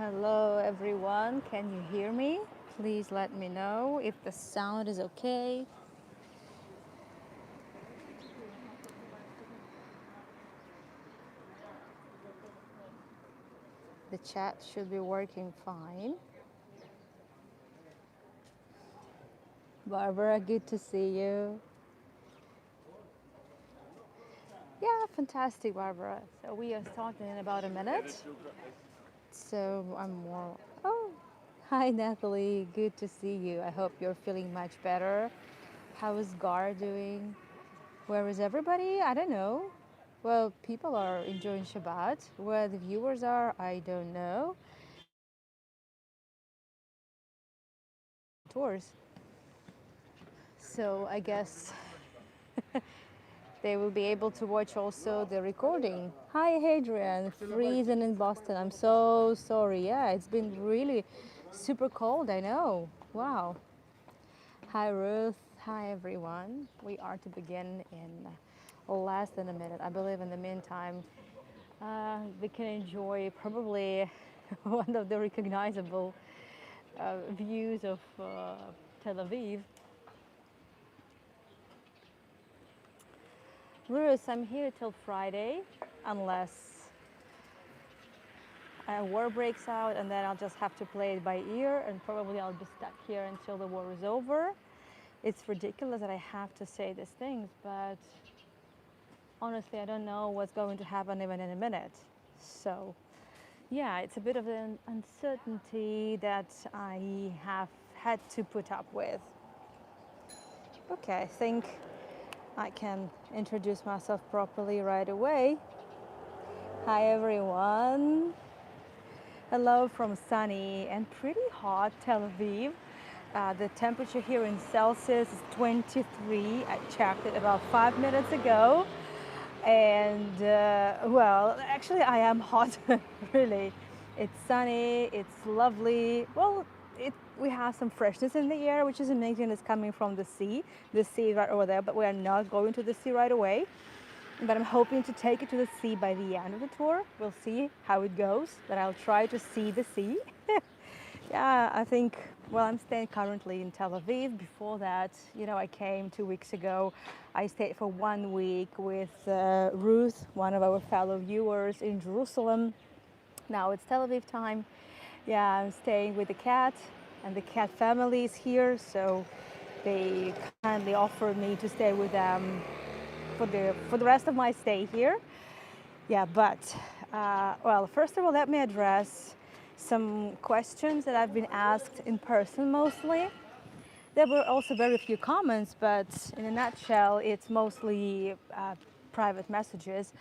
Hello everyone, can you hear me? Please let me know if the sound is okay. The chat should be working fine. Barbara, good to see you. Yeah, fantastic, Barbara. So we are starting in about a minute. So I'm more. Oh, hi, Natalie. Good to see you. I hope you're feeling much better. How is Gar doing? Where is everybody? I don't know. Well, people are enjoying Shabbat. Where the viewers are, I don't know. Tours. So I guess they will be able to watch also the recording. Hi, Hadrian. Freezing in Boston. I'm so sorry. Yeah, it's been really super cold. I know. Wow. Hi, Ruth. Hi, everyone. We are to begin in less than a minute. I believe in the meantime, we can enjoy probably one of the recognizable views of Tel Aviv. Ruth, I'm here till Friday, unless a war breaks out, and then I'll just have to play it by ear, and probably I'll be stuck here until the war is over. It's ridiculous that I have to say these things, but honestly, I don't know what's going to happen even in a minute. So, yeah, it's a bit of an uncertainty that I have had to put up with. Okay, I think I can introduce myself properly right away. Hi, everyone. Hello from sunny and pretty hot Tel Aviv. The temperature here in Celsius is 23. I checked it about 5 minutes ago. And well, actually, I am hot, really. It's sunny, it's lovely. Well, we have some freshness in the air, which is amazing. It's coming from the sea right over there, but we are not going to the sea right away. But I'm hoping to take it to the sea by the end of the tour. We'll see how it goes, but I'll try to see the sea. Yeah, I think, well, I'm staying currently in Tel Aviv. Before that, I came 2 weeks ago. I stayed for 1 week with Ruth, one of our fellow viewers in Jerusalem. Now it's Tel Aviv time. Yeah, I'm staying with the cat, and the cat family is here, so they kindly offered me to stay with them for the rest of my stay here. Yeah, but well, first of all, let me address some questions that I've been asked in person mostly. There were also very few comments, but in a nutshell, it's mostly private messages.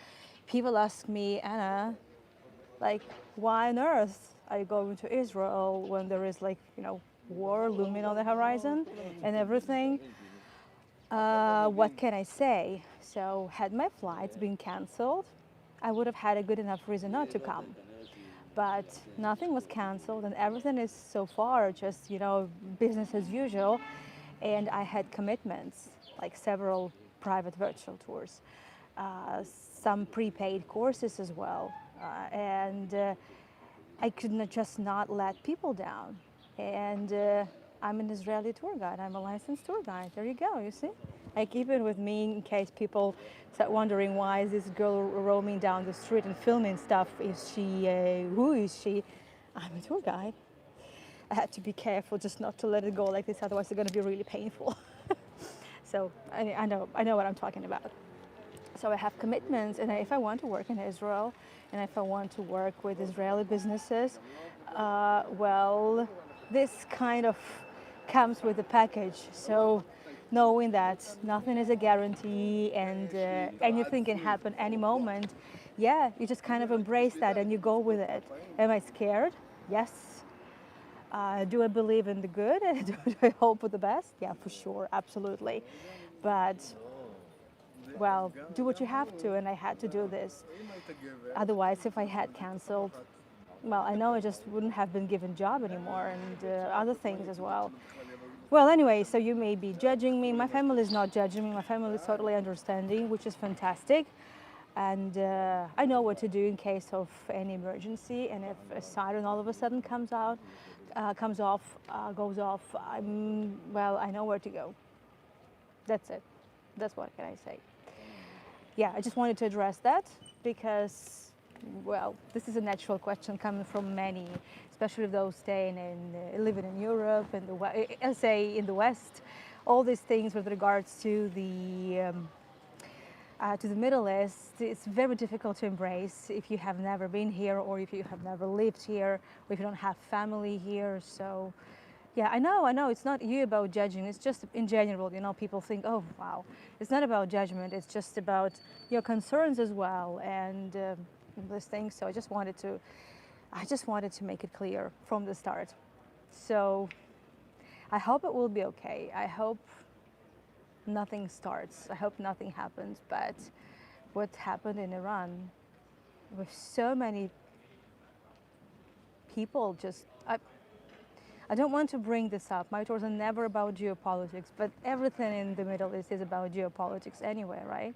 People ask me, Anna, like, why on earth are you going to Israel when there is war looming on the horizon and everything? What can I say? So had my flights been canceled, I would have had a good enough reason not to come. But nothing was canceled, and everything is so far just, business as usual. And I had commitments, like several private virtual tours, some prepaid courses as well. And I could not let people down. And I'm an Israeli tour guide. I'm a licensed tour guide. There you go, you see? I keep it with me in case people start wondering why is this girl roaming down the street and filming stuff. Is she, who is she? I'm a tour guide. I had to be careful just not to let it go like this, otherwise it's going to be really painful. So I know what I'm talking about. So I have commitments, and if I want to work in Israel, and if I want to work with Israeli businesses, well, this kind of comes with a package. So knowing that nothing is a guarantee and anything can happen any moment, yeah, you just kind of embrace that and you go with it. Am I scared? Yes. Do I believe in the good? Do I hope for the best? Yeah, for sure, absolutely. But well, do what you have to, and I had to do this. Otherwise, if I had canceled, well, I know I just wouldn't have been given job anymore, and other things as well. Well, anyway, so you may be judging me. My family is not judging me. My family is totally understanding, which is fantastic. and I know what to do in case of any emergency. And if a siren all of a sudden goes off, I know where to go. That's it. That's what can I say. Yeah, I just wanted to address that because, well, this is a natural question coming from many, especially those staying living in Europe and say in the West. All these things with regards to the Middle East, it's very difficult to embrace if you have never been here or if you have never lived here or if you don't have family here. So, yeah, I know it's not you about judging. It's just in general, people think, oh, wow. It's not about judgment. It's just about your concerns as well and these things. So I just wanted to make it clear from the start. So I hope it will be okay. I hope nothing starts. I hope nothing happens. But what happened in Iran with so many people I don't want to bring this up. My tours are never about geopolitics, but everything in the Middle East is about geopolitics anyway, right?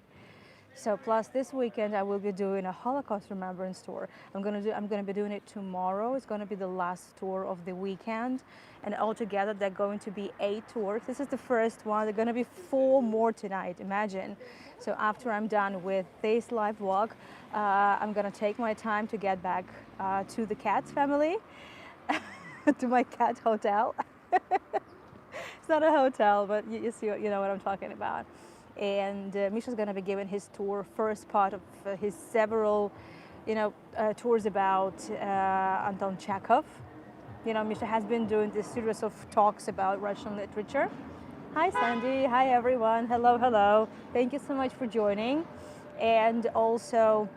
So plus this weekend I will be doing a Holocaust Remembrance tour. I'm going to be doing it tomorrow. It's going to be the last tour of the weekend, and altogether they're going to be 8 tours. This is the first one. There are going to be 4 more tonight. Imagine. So after I'm done with this live walk, I'm going to take my time to get back to the Cats family, to my cat hotel. It's not a hotel, but you see, you know what I'm talking about. And Misha's going to be giving his tour, first part of his several, tours about Anton Chekhov. Misha has been doing this series of talks about Russian literature. Hi, Sandy. Hi, everyone. Hello, hello. Thank you so much for joining. And also,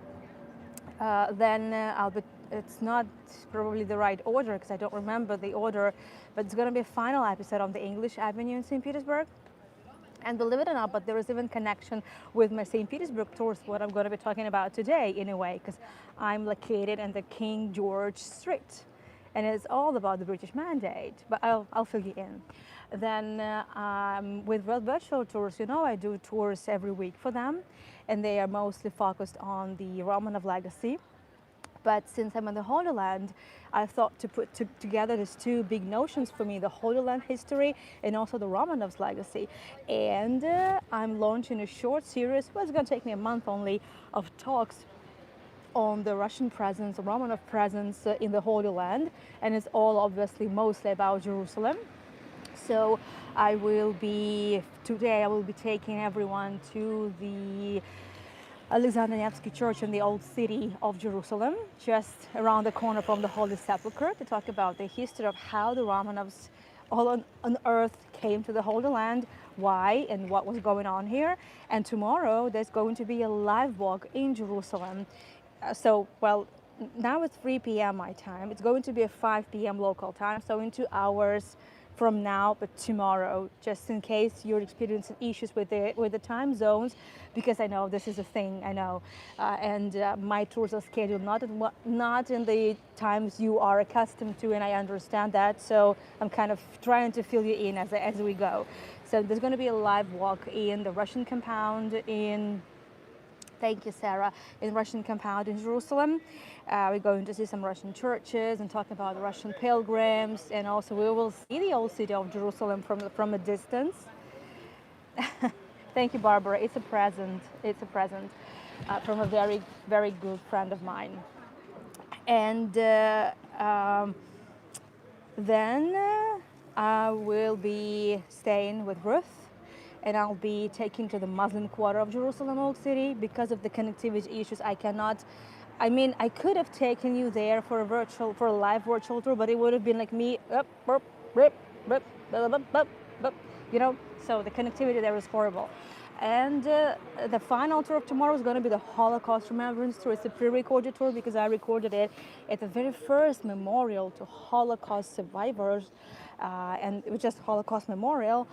it's not probably the right order because I don't remember the order, but it's going to be a final episode on the English Avenue in St. Petersburg. And believe it or not, but there is even connection with my St. Petersburg tours, what I'm going to be talking about today in a way, because I'm located in the King George Street. And it's all about the British Mandate, but I'll fill you in. Then with World Virtual Tours, I do tours every week for them, and they are mostly focused on the Romanov legacy. But since I'm in the Holy Land, I thought to put together these 2 big notions for me, the Holy Land history and also the Romanovs legacy. And I'm launching a short series, well, it's going to take me a month only, of talks on the Russian presence, the Romanov presence in the Holy Land. And it's all obviously mostly about Jerusalem. So today I will be taking everyone to the Alexander Nevsky Church in the old city of Jerusalem, just around the corner from the Holy Sepulchre, to talk about the history of how the Romanovs all on earth came to the Holy Land, why and what was going on here. And tomorrow there's going to be a live walk in Jerusalem. Now it's 3 p.m. my time. It's going to be a 5 p.m. local time, so in 2 hours from now, but tomorrow, just in case you're experiencing issues with the time zones, because I know this is a thing, I know, and my tours are scheduled not in the times you are accustomed to, and I understand that, so I'm kind of trying to fill you in as we go. So there's going to be a live walk in the Russian compound Thank you, Sarah. In Russian compound in Jerusalem. We're going to see some Russian churches and talk about Russian pilgrims, and also we will see the old city of Jerusalem from a distance. Thank you, Barbara. It's a present. It's a present from a very, very good friend of mine. And then I will be staying with Ruth, and I'll be taking to the Muslim quarter of Jerusalem Old City. Because of the connectivity issues, I could have taken you there for a live virtual tour, but it would have been like me, so the connectivity there is horrible. And the final tour of tomorrow is going to be the Holocaust Remembrance Tour. It's a pre-recorded tour because I recorded it at the very first memorial to Holocaust survivors, and it was just Holocaust Memorial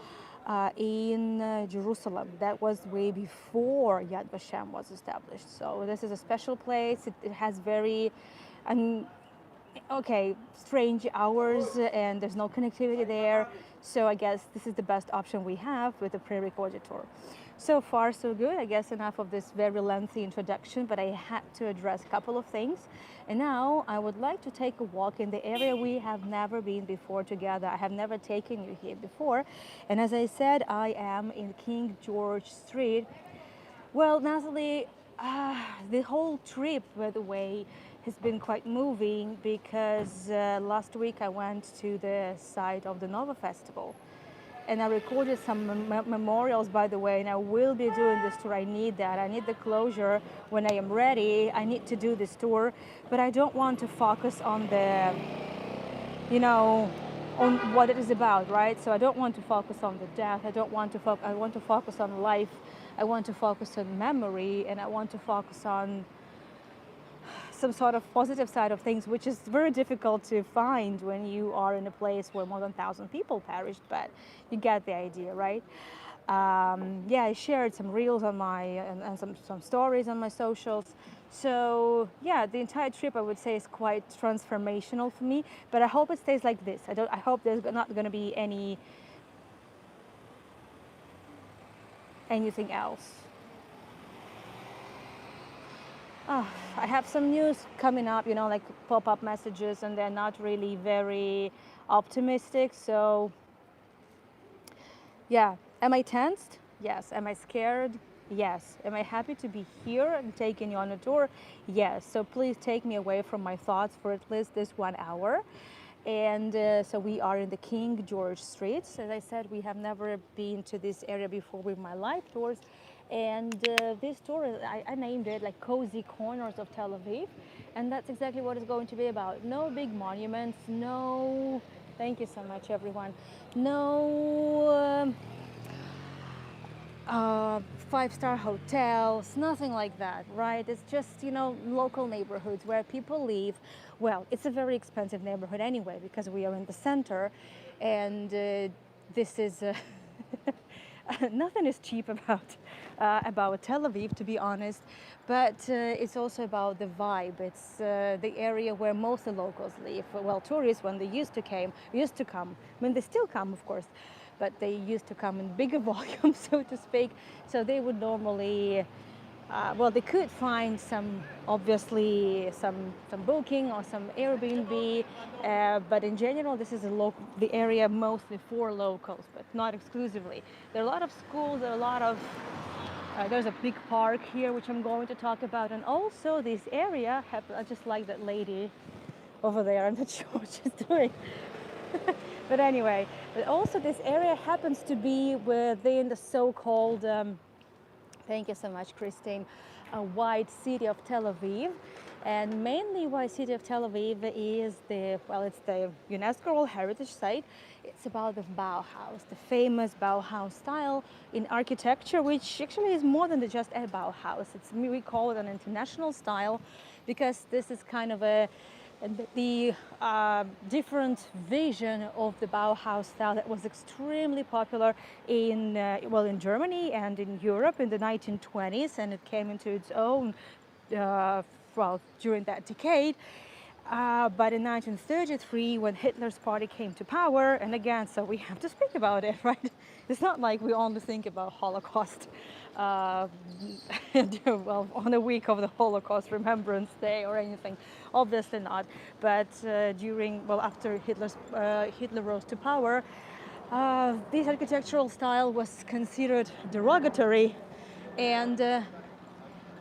in Jerusalem. That was way before Yad Vashem was established. So this is a special place. It has very strange hours, and there's no connectivity there. So I guess this is the best option we have with the pre-recorded tour. So far, so good. I guess enough of this very lengthy introduction, but I had to address a couple of things. And now I would like to take a walk in the area we have never been before together. I have never taken you here before. And as I said, I am in King George Street. Well, Natalie, the whole trip, by the way, has been quite moving because last week I went to the site of the Nouveau Festival. And I recorded some memorials, by the way, and I will be doing this tour. I need that. I need the closure when I am ready. I need to do this tour, but I don't want to focus on the, on what it is about, right? So I don't want to focus on the death. I don't want to focus. I want to focus on life. I want to focus on memory, and I want to focus on some sort of positive side of things, which is very difficult to find when you are in a place where more than 1,000 people perished, but you get the idea, right? Yeah, I shared some reels on my, and some stories on my socials. So yeah, the entire trip I would say is quite transformational for me, but I hope it stays like this. I hope there's not going to be anything else. Oh, I have some news coming up, like pop-up messages, and they're not really very optimistic. So, yeah. Am I tensed? Yes. Am I scared? Yes. Am I happy to be here and taking you on a tour? Yes. So please take me away from my thoughts for at least this 1 hour. And so we are in the King George Streets. As I said, we have never been to this area before with my live tours. And this tour, I named it like Cozy Corners of Tel Aviv. And that's exactly what it's going to be about. No big monuments, no, thank you so much everyone, no five-star hotels, nothing like that, right? It's just, local neighborhoods where people live. Well, it's a very expensive neighborhood anyway because we are in the center, and this is nothing is cheap about Tel Aviv, to be honest, but it's also about the vibe. It's the area where most of the locals live. Well, tourists, when they used to come. I mean, they still come, of course, but they used to come in bigger volumes, so to speak. So they would normally, they could find obviously some booking or some Airbnb, but in general, this is the area mostly for locals, but not exclusively. There are a lot of schools, there's a big park here, which I'm going to talk about, and also this area, I just like that lady over there. I'm not sure what she's doing. But anyway, but also this area happens to be within the so-called, thank you so much, Christine, White City of Tel Aviv. And mainly White City of Tel Aviv is it's the UNESCO World Heritage Site. It's about the Bauhaus, the famous Bauhaus style in architecture, which actually is more than just a Bauhaus. We call it an international style because this is kind of the different vision of the Bauhaus style that was extremely popular in Germany and in Europe in the 1920s, and it came into its own during that decade. But in 1933, when Hitler's party came to power, and again, so we have to speak about it, right? It's not like we only think about Holocaust on a week of the Holocaust Remembrance Day or anything. Obviously not. But after Hitler rose to power, this architectural style was considered derogatory, and the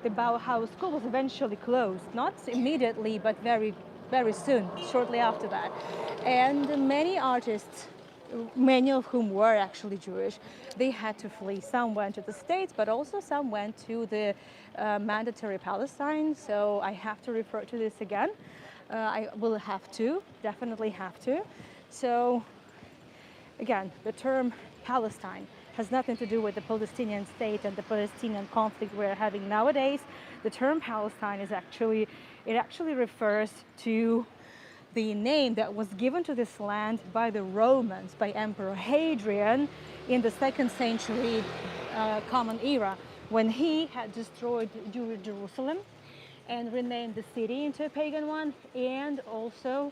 Bauhaus school was eventually closed, not immediately, but very, very soon, shortly after that. And many artists, many of whom were actually Jewish, they had to flee. Some went to the States, but also some went to the mandatory Palestine. So I have to refer to this again. I will have to, definitely have to. So again, the term Palestine has nothing to do with the Palestinian state and the Palestinian conflict we're having nowadays. The term Palestine actually refers to the name that was given to this land by the Romans, by Emperor Hadrian in the 2nd century Common Era, when he had destroyed Jerusalem and renamed the city into a pagan one, and also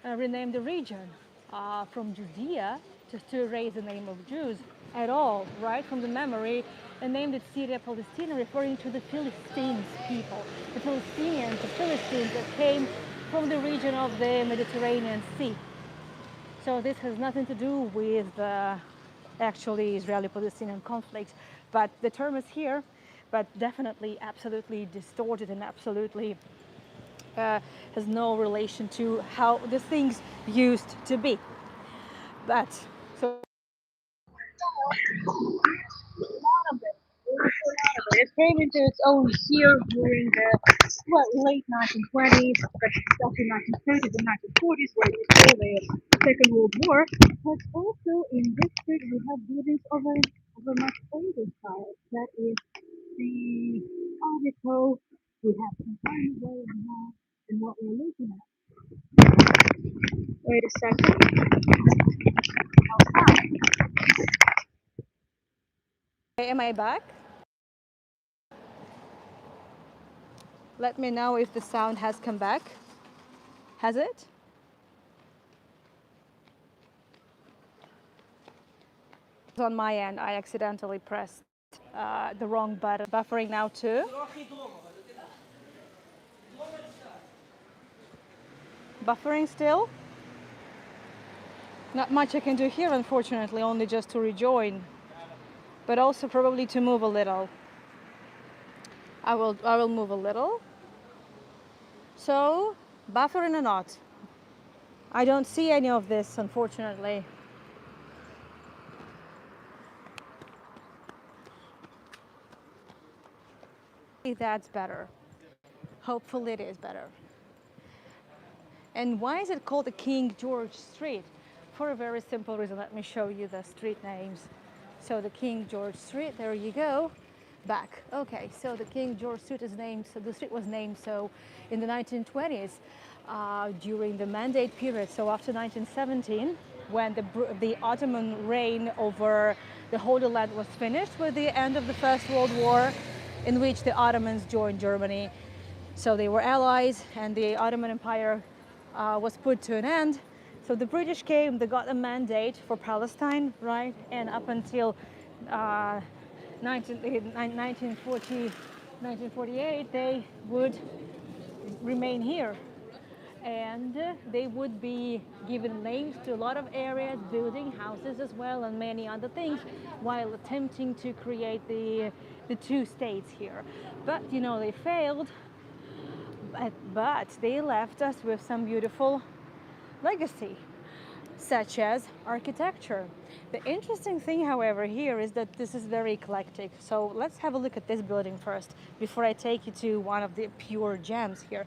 renamed the region from Judea just to erase the name of Jews at all, right from the memory, and named it Syria Palestina, referring to the Philistines people, the Philistinians, the Philistines that came from the region of the Mediterranean Sea. So this has nothing to do with actually Israeli-Palestinian conflict, but the term is here, but definitely absolutely distorted and absolutely has no relation to how the things used to be. But so it came into its own here during the late 1920s, especially 1930s and 1940s, where we saw the Second World War. But also in this street we have buildings of a much older style. That is the Art Deco. We have some tiny walls now, and what we're looking at. Wait a second. Am I back? Let me know if the sound has come back. Has it? On my end, I accidentally pressed the wrong button. Buffering now too. Buffering still. Not much I can do here, unfortunately, only just to rejoin, but also probably to move a little. I will move a little. So, buffering or not? I don't see any of this, unfortunately. That's better. Hopefully it is better. And why is it called the King George Street? For a very simple reason. Let me show you the street names. So the King George Street, there you go. Back. Okay, so the King George Street is named, so the street was named so in the 1920s during the Mandate period. So after 1917, when the Ottoman reign over the Holy Land was finished with the end of the First World War, in which the Ottomans joined Germany. So they were allies, and the Ottoman Empire was put to an end. So the British came, they got a mandate for Palestine, right? And up until 1948, they would remain here. And they would be given names to a lot of areas, building houses as well, and many other things, while attempting to create the two states here. But, you know, they failed. But they left us with some beautiful legacy, such as architecture. The interesting thing, however, here is that this is very eclectic. So let's have a look at this building first before I take you to one of the pure gems here.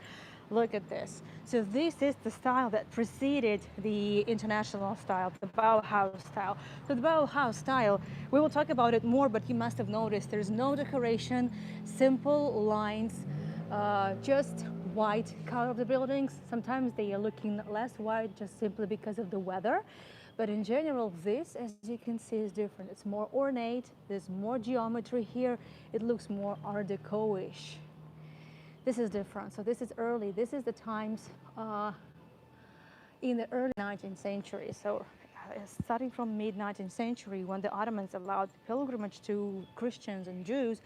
Look at this. So this is the style that preceded the international style, the Bauhaus style. So the Bauhaus style, we will talk about it more, but you must have noticed there's no decoration, simple lines, just white color of the buildings. Sometimes they are looking less white just simply because of the weather. But in general, this, as you can see, is different. It's more ornate, there's more geometry here. It looks more Art Deco-ish. This is different. So this is early. This is the times in the early 19th century. So starting from mid-19th century, when the Ottomans allowed pilgrimage to Christians and Jews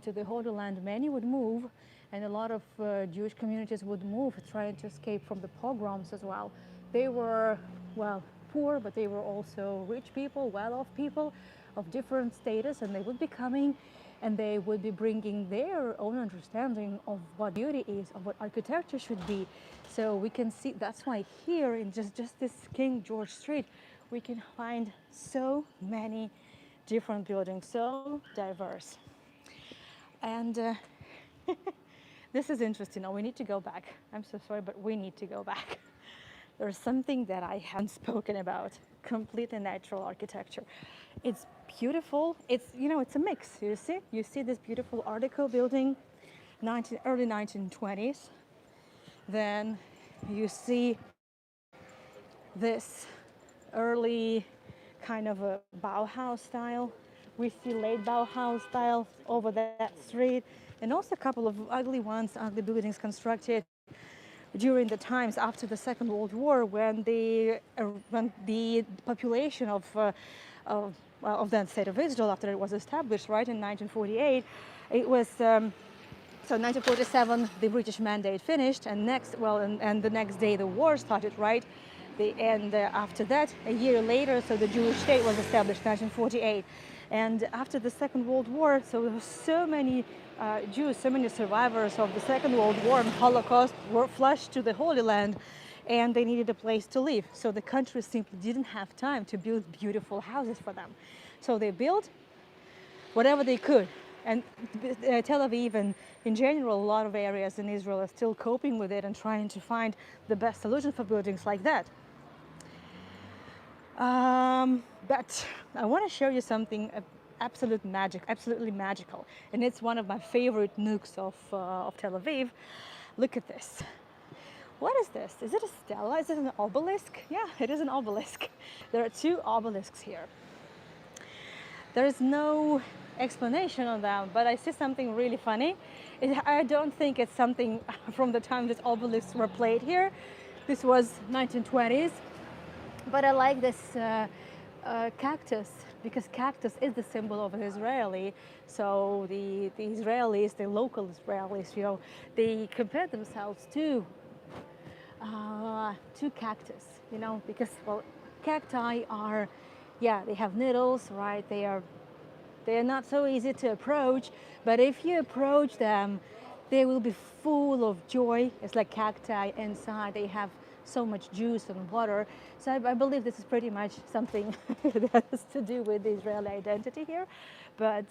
to the Holy Land, many would move, and a lot of Jewish communities would move, trying to escape from the pogroms as well. They were, well, poor, but they were also rich people, well-off people of different status, and they would be coming, and they would be bringing their own understanding of what beauty is, of what architecture should be. So we can see, that's why here in just this King George Street, we can find so many different buildings, so diverse. And this is interesting. Now we need to go back. I'm so sorry, but we need to go back. There's something that I haven't spoken about, completely natural architecture. It's beautiful. It's, you know, it's a mix. You see this beautiful Art Deco building, early 1920s. Then you see this early kind of a Bauhaus style. We see late Bauhaus style over that street, and also a couple of ugly ones, ugly buildings constructed during the times after the Second World War, when the population of the state of Israel, after it was established, right, in 1948, it was so 1947 the British mandate finished, and and the next day the war started, right? And after that, a year later, so the Jewish state was established, 1948. And after the Second World War, so there were so many Jews, so many survivors of the Second World War and Holocaust were flushed to the Holy Land, and they needed a place to live. So the country simply didn't have time to build beautiful houses for them. So they built whatever they could. And Tel Aviv and in general, a lot of areas in Israel are still coping with it and trying to find the best solution for buildings like that. But I want to show you something absolutely magical. And it's one of my favorite nooks of Tel Aviv. Look at this. What is this? Is it a stela? Is it an obelisk? Yeah, it is an obelisk. There are two obelisks here. There is no explanation on them, but I see something really funny. I don't think it's something from the time these obelisks were placed here. This was 1920s, but I like this cactus, because cactus is the symbol of an Israeli. So the Israelis, the local Israelis, you know, they compare themselves to cactus, you know, because, well, cacti are, yeah, they have needles, right? They are not so easy to approach, but if you approach them, they will be full of joy. It's like cacti inside. They have so much juice and water. So I believe this is pretty much something that has to do with the Israeli identity here, but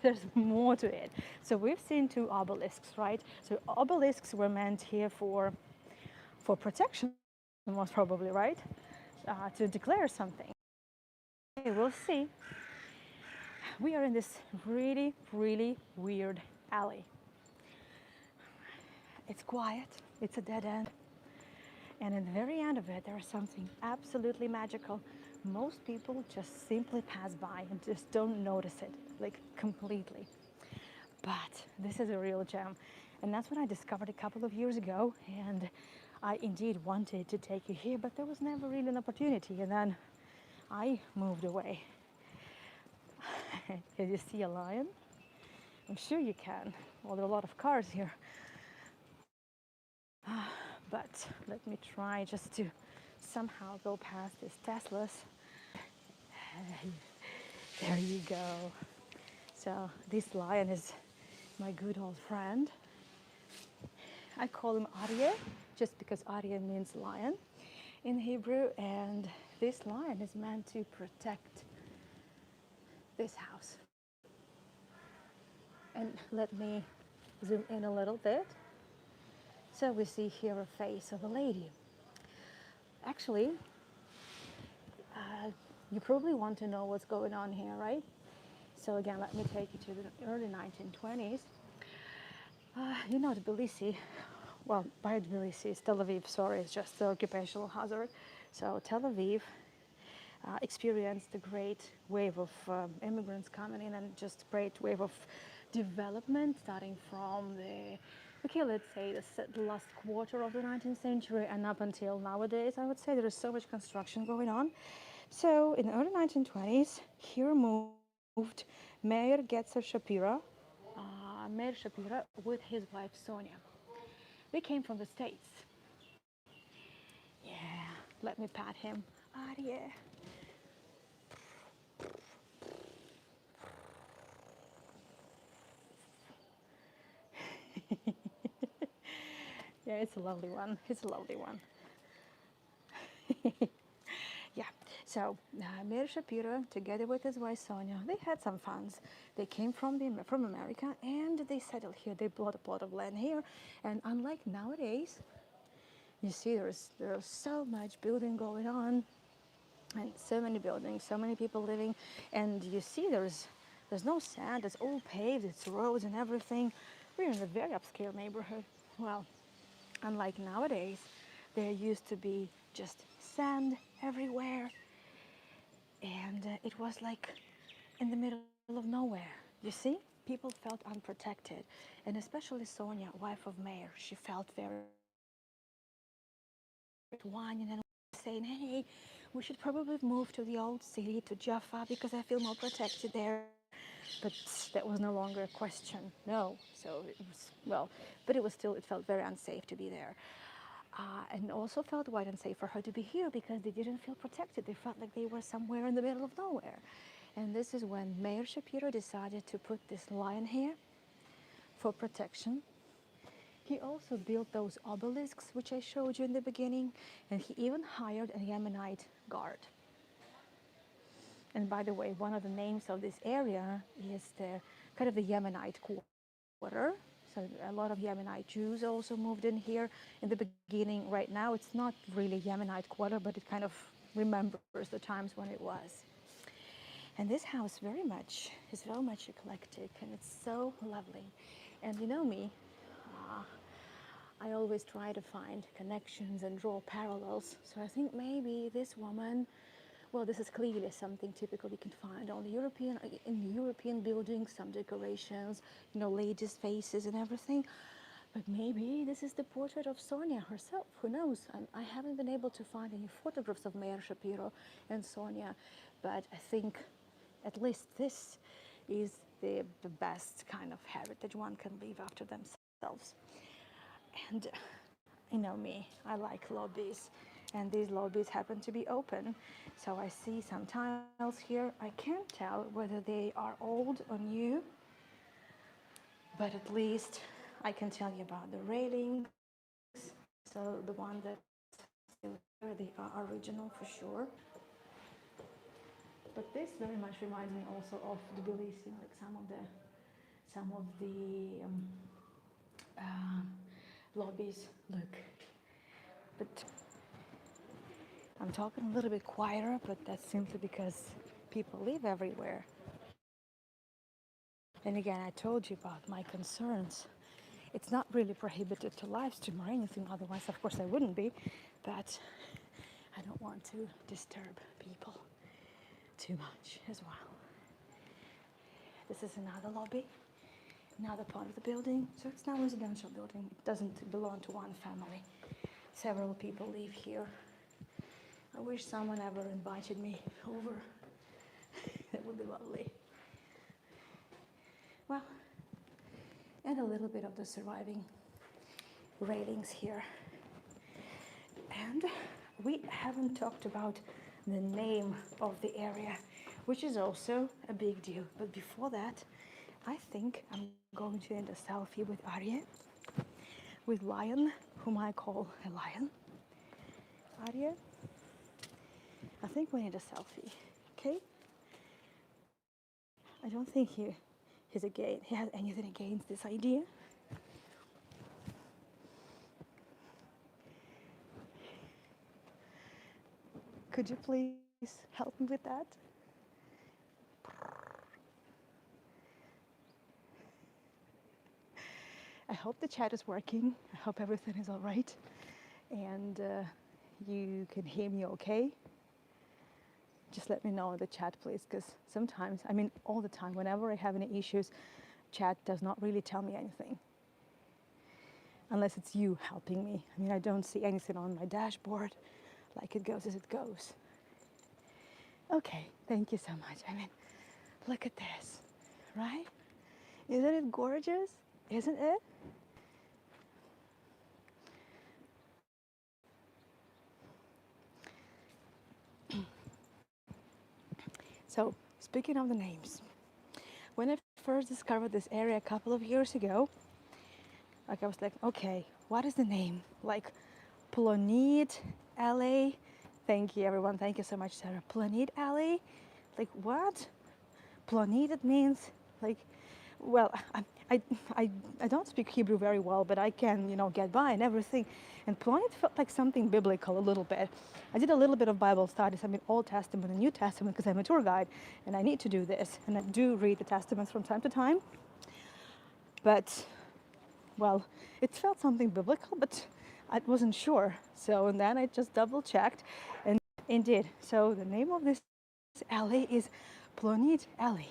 there's more to it. So we've seen two obelisks, right? So obelisks were meant here for protection, most probably, right? To declare something. Okay, we'll see. We are in this really, really weird alley. It's quiet, it's a dead end. And in the very end of it, there is something absolutely magical. Most people just simply pass by and just don't notice it, like completely. But this is a real gem. And that's what I discovered a couple of years ago. And I indeed wanted to take you here, but there was never really an opportunity. And then I moved away. Can you see a lion? I'm sure you can. Well, there are a lot of cars here. But let me try just to somehow go past these Teslas. There you go. So this lion is my good old friend. I call him Aryeh, just because Aryeh means lion in Hebrew, and this lion is meant to protect this house. And let me zoom in a little bit. So we see here a face of a lady. Actually, you probably want to know what's going on here, right? So again, let me take you to the early 1920s. You know, Tbilisi, well, by Tbilisi, it's Tel Aviv, sorry, it's just the occupational hazard. So Tel Aviv experienced a great wave of immigrants coming in, and just great wave of development starting from let's say the last quarter of the 19th century and up until nowadays. I would say there is so much construction going on. So in the early 1920s, here moved Meir Getzer Shapira, Meir Shapira with his wife Sonia. They came from the States. Yeah, let me pat him. Aryeh. Yeah, it's a lovely one. It's a lovely one. Yeah, so Meir Shapira, together with his wife Sonia, they had some funds. They came from America, and they settled here. They bought a plot of land here, and unlike nowadays, you see there's so much building going on, and so many buildings, so many people living, and you see there's no sand. It's all paved. It's roads and everything. We're in a very upscale neighborhood. Well, unlike nowadays, there used to be just sand everywhere, and it was like in the middle of nowhere. You see, people felt unprotected, and especially Sonia, wife of Meir, she felt very one, and then saying, hey, we should probably move to the old city, to Jaffa, because I feel more protected there. But that was no longer a question, no. So it was, well, but it was still, it felt very unsafe to be there. And also felt quite unsafe for her to be here because they didn't feel protected. They felt like they were somewhere in the middle of nowhere. And this is when Mayor Shapiro decided to put this lion here for protection. He also built those obelisks, which I showed you in the beginning, and he even hired a Yemenite guard. And by the way, one of the names of this area is the kind of the Yemenite quarter. So a lot of Yemenite Jews also moved in here in the beginning. Right now, it's not really Yemenite quarter, but it kind of remembers the times when it was. And this house is very much eclectic, and it's so lovely. And you know me, I always try to find connections and draw parallels. So I think maybe this woman, well, this is clearly something typical you can find on the in the European buildings, some decorations, you know, ladies' faces and everything. But maybe this is the portrait of Sonia herself. Who knows? I haven't been able to find any photographs of Mayor Shapiro and Sonia, but I think at least this is the best kind of heritage one can leave after themselves. And you know me, I like lobbies, and these lobbies happen to be open. So I see some tiles here. I can't tell whether they are old or new, but at least I can tell you about the railings. So the one that's still here, they are original for sure. But this very much reminds me also of Tbilisi, like some of the lobbies. Look, but I'm talking a little bit quieter, but that's simply because people live everywhere. And again, I told you about my concerns. It's not really prohibited to live stream or anything, otherwise, of course, I wouldn't be. But I don't want to disturb people too much as well. This is another lobby, another part of the building. So it's not a residential building. It doesn't belong to one family. Several people live here. I wish someone ever invited me over. That would be lovely. Well, and a little bit of the surviving railings here. And we haven't talked about the name of the area, which is also a big deal. But before that, I think I'm going to end a selfie with Arya, with Lion, whom I call a lion. Arya, I think we need a selfie, okay? I don't think he has anything against this idea. Could you please help me with that? I hope the chat is working. I hope everything is all right. And you can hear me okay. Just let me know in the chat, please, because sometimes, I mean, all the time, whenever I have any issues, chat does not really tell me anything. Unless it's you helping me. I mean, I don't see anything on my dashboard. Like it goes as it goes. Okay, thank you so much. I mean, look at this, right? Isn't it gorgeous? Isn't it? So, speaking of the names, when I first discovered this area a couple of years ago, like I was like, okay, what is the name? Like Plonit Alley. Thank you, everyone. Thank you so much, Sarah. Plonit Alley? Like what? Plonit, it means like, well, I don't speak Hebrew very well, but I can, get by and everything. And Plonit felt like something biblical a little bit. I did a little bit of Bible studies, I mean, Old Testament and New Testament, because I'm a tour guide, and I need to do this. And I do read the Testaments from time to time. But, well, it felt something biblical, but I wasn't sure. So, and then I just double checked, and indeed. So the name of this alley is Plonit Alley.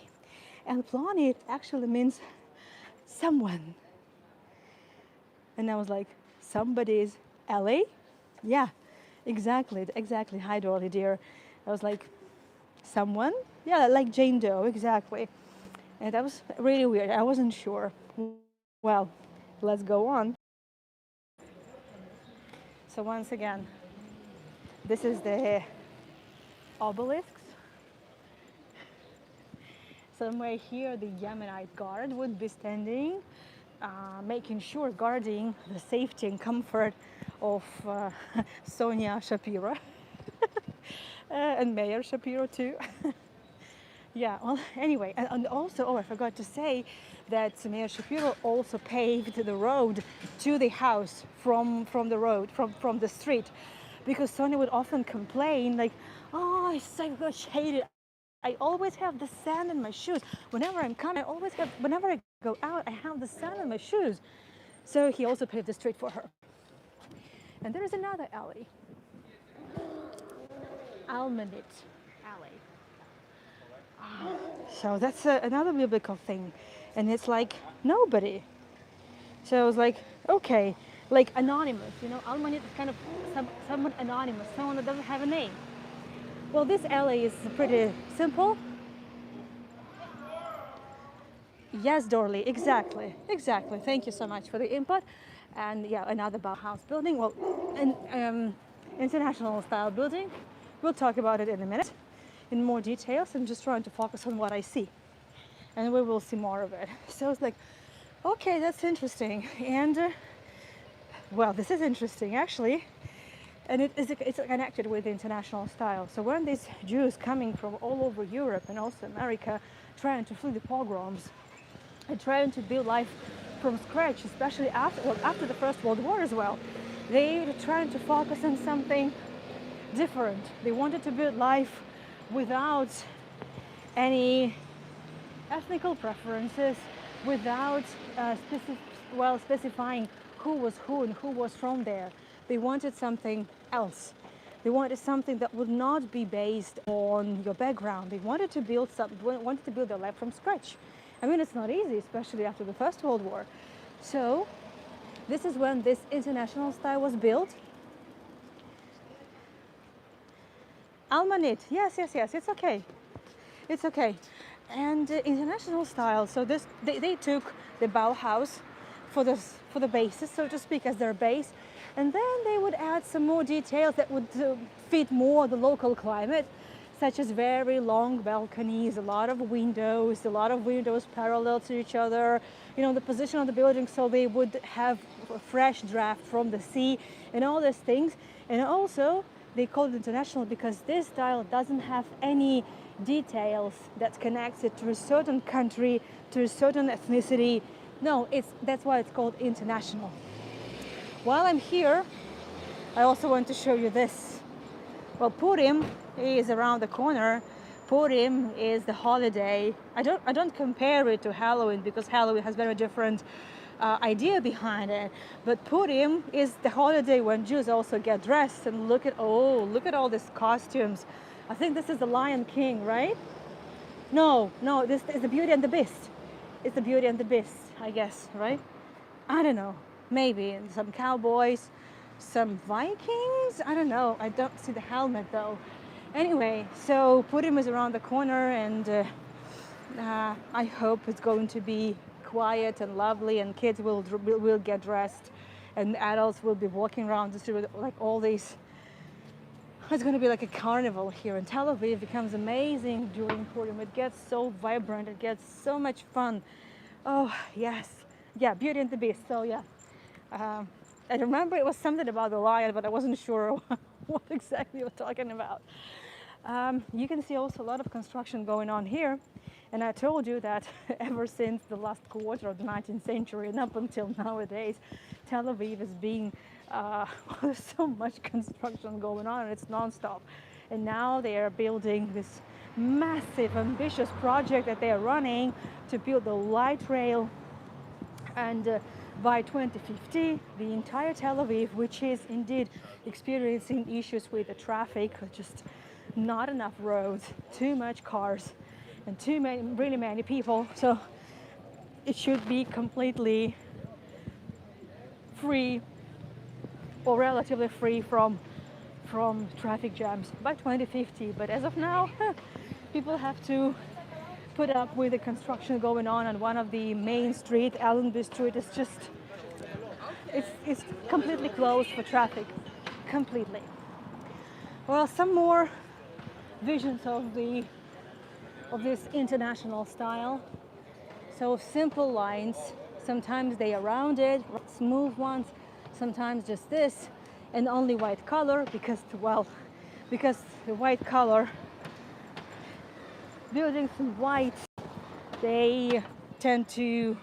And Plonit actually means someone. And I was like, somebody's alley? Yeah, Exactly. Hi, Dorothy, dear. I was like, someone? Yeah, like Jane Doe, exactly. And that was really weird. I wasn't sure. Well, let's go on. So once again, this is the obelisks. Somewhere here, the Yemenite guard would be standing, making sure guarding the safety and comfort of Sonia Shapiro and Mayor Shapiro too. Yeah, well, anyway, and also, oh, I forgot to say that Mayor Shapiro also paved the road to the house from the road, from the street, because Sonia would often complain, like, oh, I so much hate it. I always have the sand in my shoes. Whenever I'm coming, whenever I go out, I have the sand in my shoes. So he also paved the street for her. And there is another alley, Almanit Alley. So that's another biblical thing. And it's like nobody. So I was like, okay, like anonymous, Almanit is kind of someone anonymous, someone that doesn't have a name. Well, this alley is pretty simple. Yes, Dorley, exactly. Thank you so much for the input. And yeah, another Bauhaus building. Well, an international style building. We'll talk about it in a minute in more details. I'm just trying to focus on what I see. And we will see more of it. So it's like, okay, that's interesting. And well, this is interesting actually. And it's connected with the international style. So when these Jews coming from all over Europe and also America trying to flee the pogroms and trying to build life from scratch, especially after the First World War as well, they were trying to focus on something different. They wanted to build life without any ethnical preferences, without specifying who was who and who was from there. They wanted something else. They wanted something that would not be based on your background. They wanted to build their life from scratch. I mean, it's not easy, especially after the First World War. So this is when this international style was built. Almanit, yes, it's okay. And international style. So they took the Bauhaus for the basis, so to speak, as their base, and then they would add some more details that would fit more the local climate, such as very long balconies, a lot of windows parallel to each other, the position of the building, so they would have a fresh draft from the sea and all these things. And also they call it international because this style doesn't have any details that connects it to a certain country, to a certain ethnicity. No, that's why it's called international. While I'm here, I also want to show you this. Well, Purim is around the corner. Purim is the holiday. I don't compare it to Halloween because Halloween has very different idea behind it. But Purim is the holiday when Jews also get dressed, and look at all these costumes. I think this is the Lion King, right? No, this is the Beauty and the Beast. It's the Beauty and the Beast, I guess, right? I don't know. Maybe. And some cowboys, some Vikings. I don't know. I don't see the helmet though. Anyway, so Purim is around the corner, and I hope it's going to be quiet and lovely, and kids will get dressed, and adults will be walking around the street with like all these. It's going to be like a carnival here in Tel Aviv. It becomes amazing during Purim. It gets so vibrant. It gets so much fun. Oh, yes. Yeah, Beauty and the Beast. So, yeah. I remember it was something about the lion, but I wasn't sure what exactly you were talking about. You can see also a lot of construction going on here. And I told you that ever since the last quarter of the 19th century and up until nowadays, Tel Aviv is being there's so much construction going on, and it's nonstop. And now they are building this massive, ambitious project that they are running to build the light rail. And by 2050, the entire Tel Aviv, which is indeed experiencing issues with the traffic, just not enough roads, too much cars, and really many people. So it should be completely free, or relatively free from from traffic jams by 2050. But as of now, people have to put up with the construction going on one of the main street, Allenby Street. Is just, it's completely closed for traffic, completely. Well, some more visions of this international style. So simple lines, sometimes they are rounded, smooth ones, sometimes just this, and only white color because, well, because the white color, buildings in white, they tend to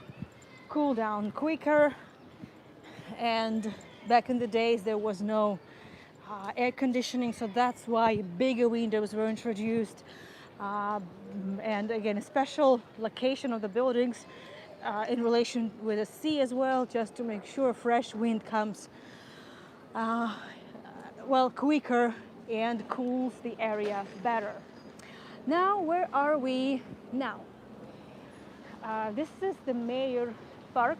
cool down quicker, and back in the days there was no air conditioning, so that's why bigger windows were introduced. And again, a special location of the buildings in relation with the sea as well, just to make sure fresh wind comes well quicker and cools the area better. Now, where are we now? This is the Mayor Park,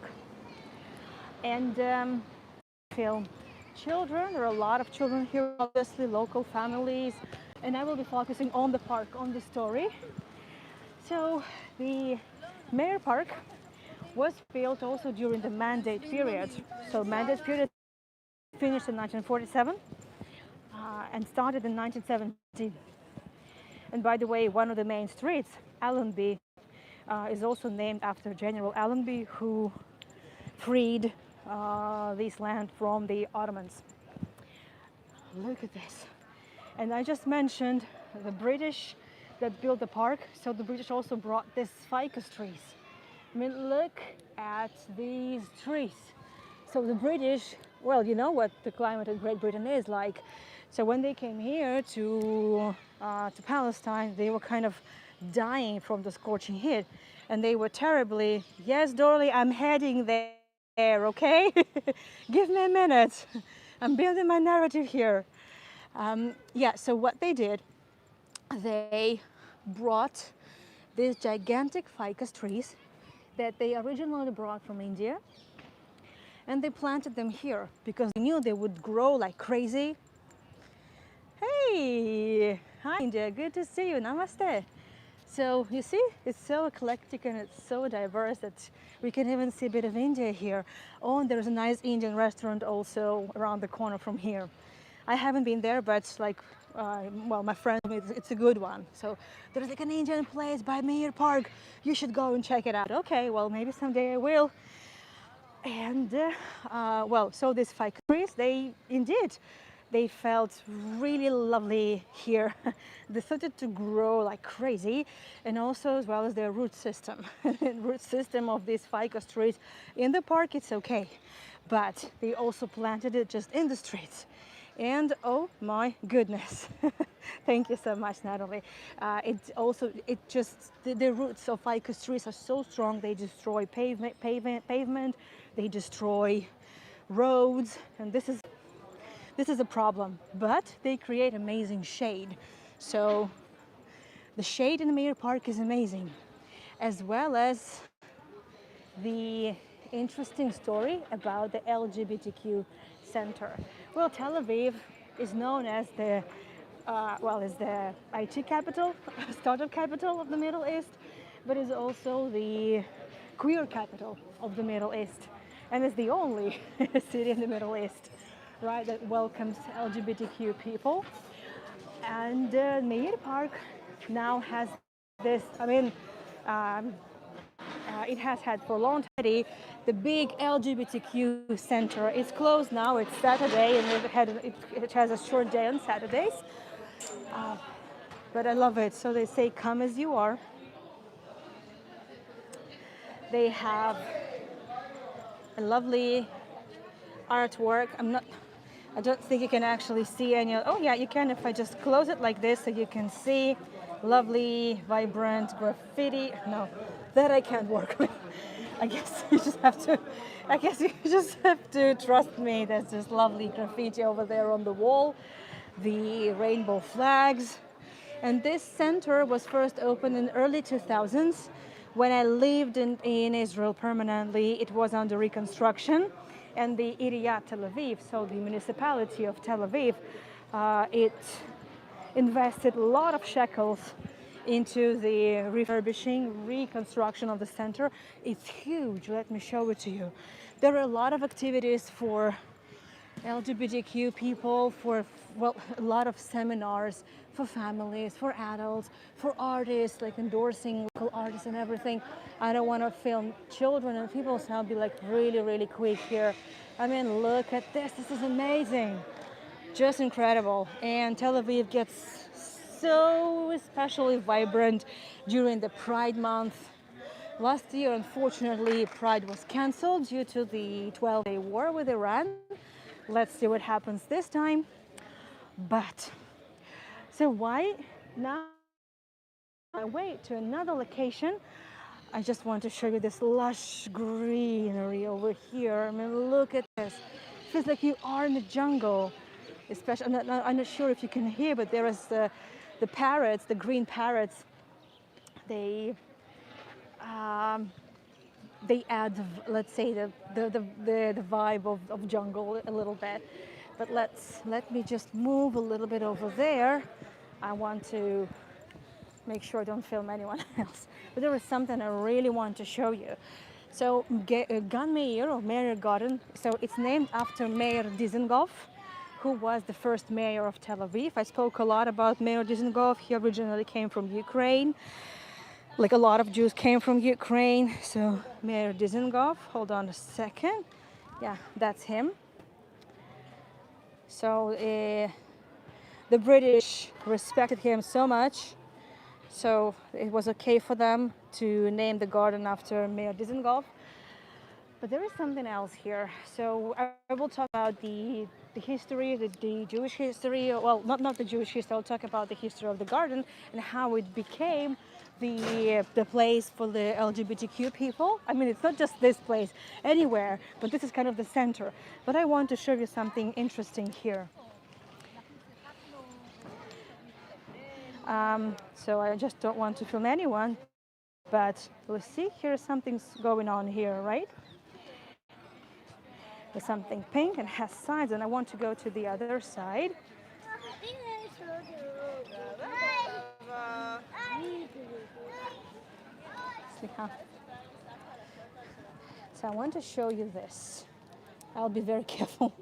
and film children. There are a lot of children here, obviously local families, and I will be focusing on the park, on the story. So the Mayor Park was built also during the Mandate period. So Mandate period finished in 1947 and started in 1970. And by the way, one of the main streets, Allenby, is also named after General Allenby, who freed this land from the Ottomans. Look at this. And I just mentioned the British that built the park. So the British also brought these ficus trees. I mean, look at these trees. So the British, well, you know what the climate in Great Britain is like. So when they came here to Palestine, they were kind of dying from the scorching heat. And they were terribly, yes, Dorley, I'm heading there, okay? Give me a minute. I'm building my narrative here. Yeah, so what they did, they brought these gigantic ficus trees that they originally brought from India, and they planted them here because they knew they would grow like crazy. Hey, hi India, good to see you, namaste. So you see, it's so eclectic and it's so diverse that we can even see a bit of India here. Oh, and there's a nice Indian restaurant also around the corner from here. I haven't been there, but like, well, my friend told me it's a good one. So there's like an Indian place by Mayor Park. You should go and check it out. Okay, well, maybe someday I will. And well, so these ficus trees, they felt really lovely here. They started to grow like crazy, and also as well as their root system. The root system of these ficus trees in the park, it's okay, but they also planted it just in the streets. And oh my goodness, thank you so much, Natalie. The roots of ficus trees are so strong, they destroy pavement, they destroy roads, and this is a problem, but they create amazing shade. So the shade in the Mayor Park is amazing, as well as the interesting story about the LGBTQ center. Well, Tel Aviv is known as the IT capital, startup capital of the Middle East, but is also the queer capital of the Middle East, and is the only city in the Middle East, right, that welcomes LGBTQ people. And Meir Park now has this, I mean, it has had for a long time the big LGBTQ center. It's closed now, it's Saturday, and it has a short day on Saturdays. But I love it. So they say, come as you are. They have a lovely artwork. I don't think you can actually see any. Oh yeah, you can if I just close it like this, so you can see lovely, vibrant graffiti. No, that I can't work with. I guess you just have to trust me. There's just lovely graffiti over there on the wall, the rainbow flags. And this center was first opened in early 2000s. When I lived in Israel permanently, it was under reconstruction. And the Iriyat Tel Aviv, so the municipality of Tel Aviv, It invested a lot of shekels into the refurbishing, reconstruction of the center. It's huge. Let me show it to you. There are a lot of activities for LGBTQ people, for, well, a lot of seminars for families, for adults, for artists, like endorsing local artists and everything. I don't want to film children and people, so I'll be like really, really quick here. I mean, look at this. This is amazing. Just incredible. And Tel Aviv gets so especially vibrant during the Pride month. Last year, unfortunately, Pride was cancelled due to the 12-day war with Iran. Let's see what happens this time. But, so why now I wait to another location? I just want to show you this lush greenery over here. I mean, look at this. It feels like you are in the jungle. Especially, I'm not sure if you can hear, but there is the parrots, the green parrots. They add, let's say, the vibe of jungle a little bit. But let me just move a little bit over there. I want to make sure I don't film anyone else. But there is something I really want to show you. So Gan Meir, or Meir Garden, so it's named after Meir Dizengoff, who was the first mayor of Tel Aviv. I spoke a lot about Meir Dizengoff. He originally came from Ukraine. Like a lot of Jews came from Ukraine. So Meir Dizengoff, hold on a second. Yeah, that's him. So the British respected him so much, so it was okay for them to name the garden after Meir Dizengoff. But there is something else here. So I will talk about the history, the Jewish history. Well, not the Jewish history. I'll talk about the history of the garden and how it became the place for the LGBTQ people. I mean, it's not just this place, anywhere, but this is kind of the center. But I want to show you something interesting here. So I just don't want to film anyone, but let's see, here's something's going on here, right? There's something pink and has sides, and I want to go to the other side. So I want to show you this. I'll be very careful.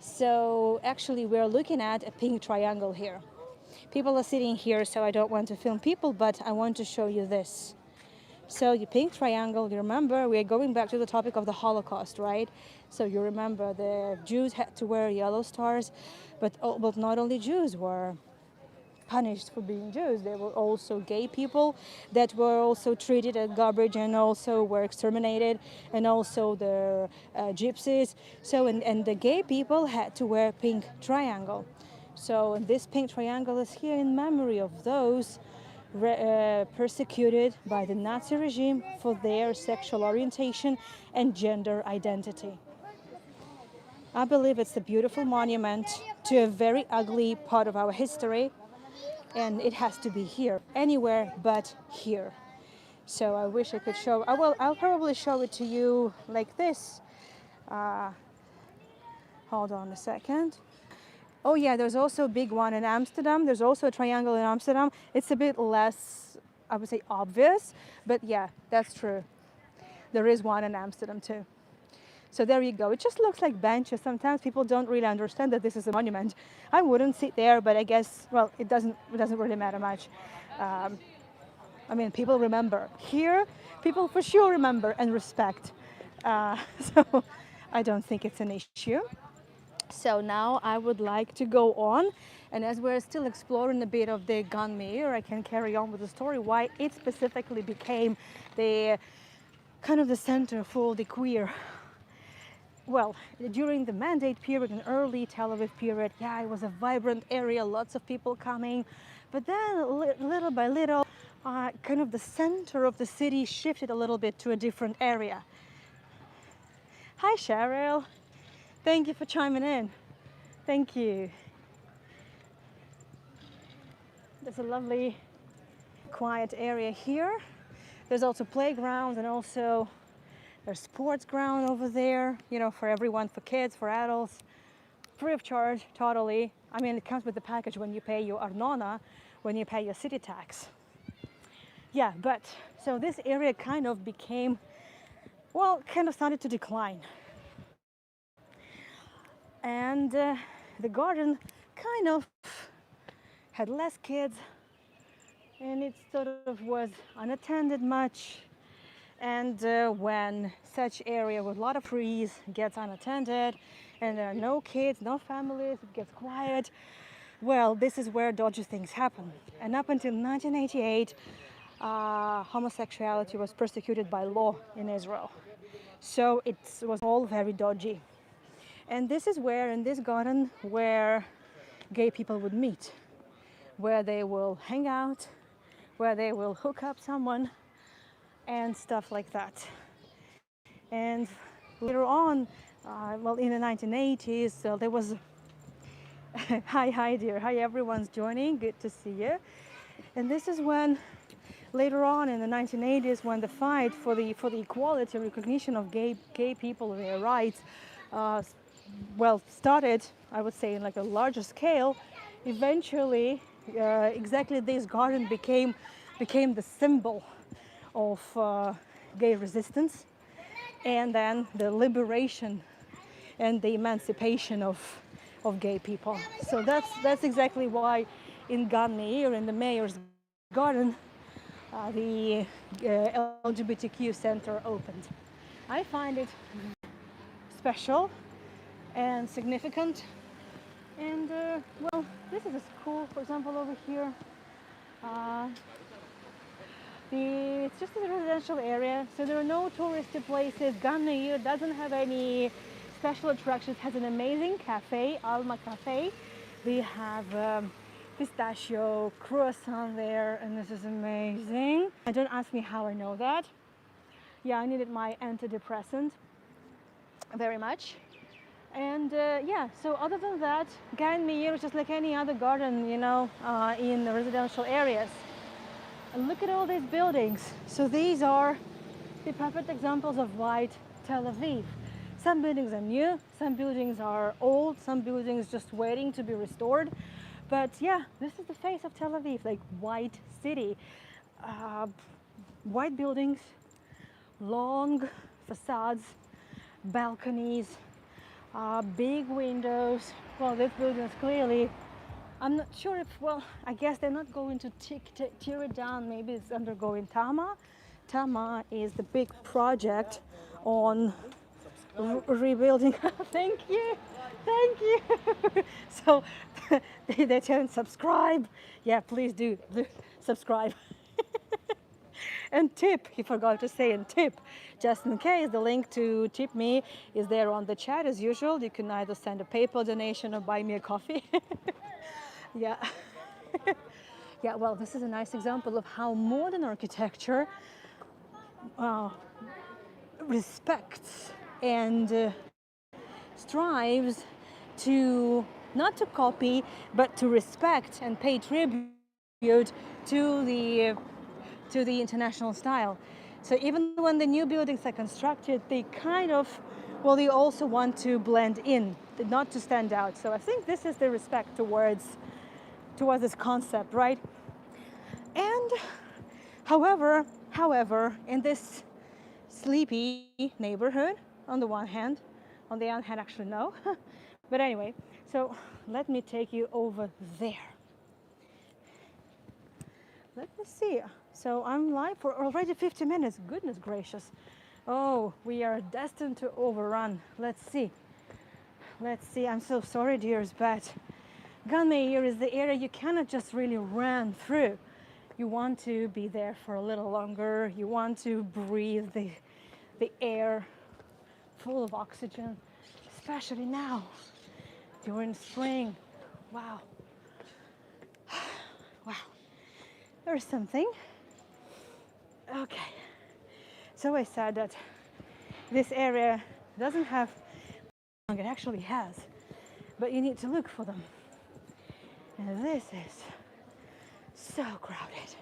So actually we're looking at a pink triangle here. People are sitting here, so I don't want to film people, but I want to show you this. So the pink triangle, you remember, we're going back to the topic of the Holocaust, right? So you remember the Jews had to wear yellow stars, but not only Jews were punished for being Jews. There were also gay people that were also treated as garbage and also were exterminated, and also the gypsies. So, and the gay people had to wear pink triangle. So this pink triangle is here in memory of those persecuted by the Nazi regime for their sexual orientation and gender identity. I believe it's a beautiful monument to a very ugly part of our history, and it has to be here, anywhere but here. So I wish I could show, I'll probably show it to you like this. Hold on a second. Oh yeah, there's also a big one in Amsterdam. There's also a triangle in Amsterdam. It's a bit less, I would say, obvious, but yeah, that's true. There is one in Amsterdam too. So there you go. It just looks like benches. Sometimes people don't really understand that this is a monument. I wouldn't sit there, but I guess, well, it doesn't really matter much. I mean, people remember. Here, people for sure remember and respect. So I don't think it's an issue. So now I would like to go on, and as we're still exploring a bit of the Gan Meir, I can carry on with the story why it specifically became the kind of the center for the queer. Well, during the Mandate period and early Tel Aviv period, yeah, it was a vibrant area, lots of people coming, but then little by little, kind of the center of the city shifted a little bit to a different area. Hi, Cheryl. Thank you for chiming in. Thank you. There's a lovely, quiet area here. There's also playgrounds, and also there's sports ground over there, you know, for everyone, for kids, for adults, free of charge, totally. I mean, it comes with the package when you pay your arnona, when you pay your city tax. Yeah, but so this area kind of became, well, kind of started to decline. And the garden kind of had less kids, and it sort of was unattended much. And when such area with a lot of trees gets unattended and there are no kids, no families, it gets quiet, well, this is where dodgy things happen. And up until 1988, homosexuality was persecuted by law in Israel. So it was all very dodgy. And this is where, in this garden, where gay people would meet, where they will hang out, where they will hook up someone, and stuff like that. And later on, well, in the 1980s, there was hi dear, hi, everyone's joining, good to see you. And this is when later on in the 1980s, when the fight for the equality, recognition of gay people and their rights, well, started, I would say, in like a larger scale. Eventually, exactly this garden became the symbol of gay resistance, and then the liberation and the emancipation of gay people. So that's exactly why in Gan Meir, in the mayor's garden, the LGBTQ center opened. I find it special and significant. And well, this is a school, for example, over here. It's just a residential area, so there are no touristy places. Gan Meir doesn't have any special attractions. It has an amazing cafe, Alma Cafe. We have pistachio croissant there, and this is amazing. And don't ask me how I know that. Yeah, I needed my antidepressant very much. And yeah, so other than that, Gan Meir is just like any other garden, you know, in the residential areas. And look at all these buildings. So these are the perfect examples of white Tel Aviv. Some buildings are new, some buildings are old, some buildings just waiting to be restored. But yeah, this is the face of Tel Aviv, like white city. White buildings, long facades, balconies, big windows. Well, this building is clearly, I'm not sure if, well, I guess they're not going to tear it down. Maybe it's undergoing Tama. Tama is the big project on rebuilding. Thank you. So they tell me subscribe. Yeah, please do subscribe. And tip, he forgot to say, and tip, just in case. The link to tip me is there on the chat as usual. You can either send a PayPal donation or buy me a coffee. Yeah. Yeah, well, this is a nice example of how modern architecture respects and strives to not to copy, but to respect and pay tribute to the international style. So even when the new buildings are constructed, they kind of, well, they also want to blend in, not to stand out. So I think this is the respect towards this concept, right? And however, in this sleepy neighborhood, on the one hand, on the other hand, actually no. But anyway, so let me take you over there. Let me see. So I'm live for already 50 minutes. Goodness gracious. Oh, we are destined to overrun. Let's see. I'm so sorry, dears, but Gan Meir is the area you cannot just really run through. You want to be there for a little longer. You want to breathe the air full of oxygen, especially now during spring. Wow. Wow. There's something. Okay. So I said that this area doesn't have, it actually has, but you need to look for them. And this is so crowded.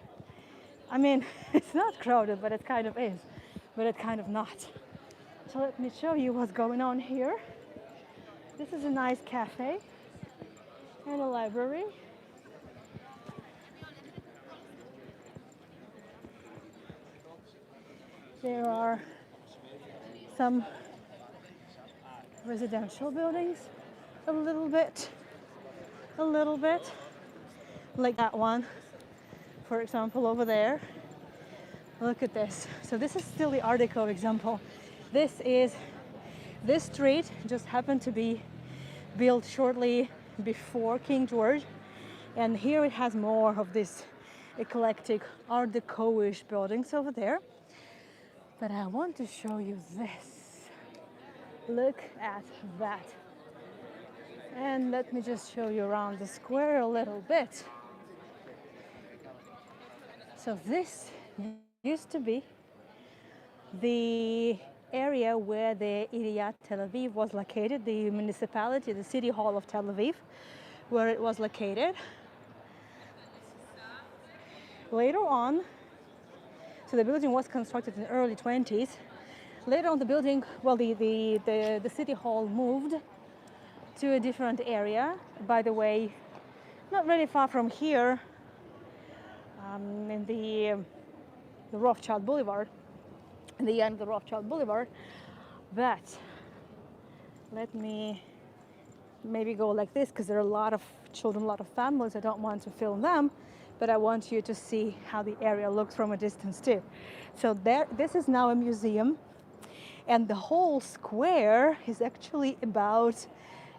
I mean, it's not crowded, but it kind of is, but it kind of not. So let me show you what's going on here. This is a nice cafe. and a library. There are some residential buildings, a little bit, like that one, for example, over there. Look at this. So this is still the Art Deco example. This street just happened to be built shortly before King George, and here it has more of this eclectic Art Deco-ish buildings over there. But I want to show you this. Look at that. And let me just show you around the square a little bit. So this used to be the area where the Iriat Tel Aviv was located, the municipality, the city hall of Tel Aviv, where it was located. Later on, so the building was constructed in the early 20s. Later on, the building, well, the city hall moved to a different area. By the way, not really far from here, in the Rothschild Boulevard, in the end of the Rothschild Boulevard. But let me maybe go like this, because there are a lot of children, a lot of families. I don't want to film them, but I want you to see how the area looks from a distance too. So this is now a museum, and the whole square is actually about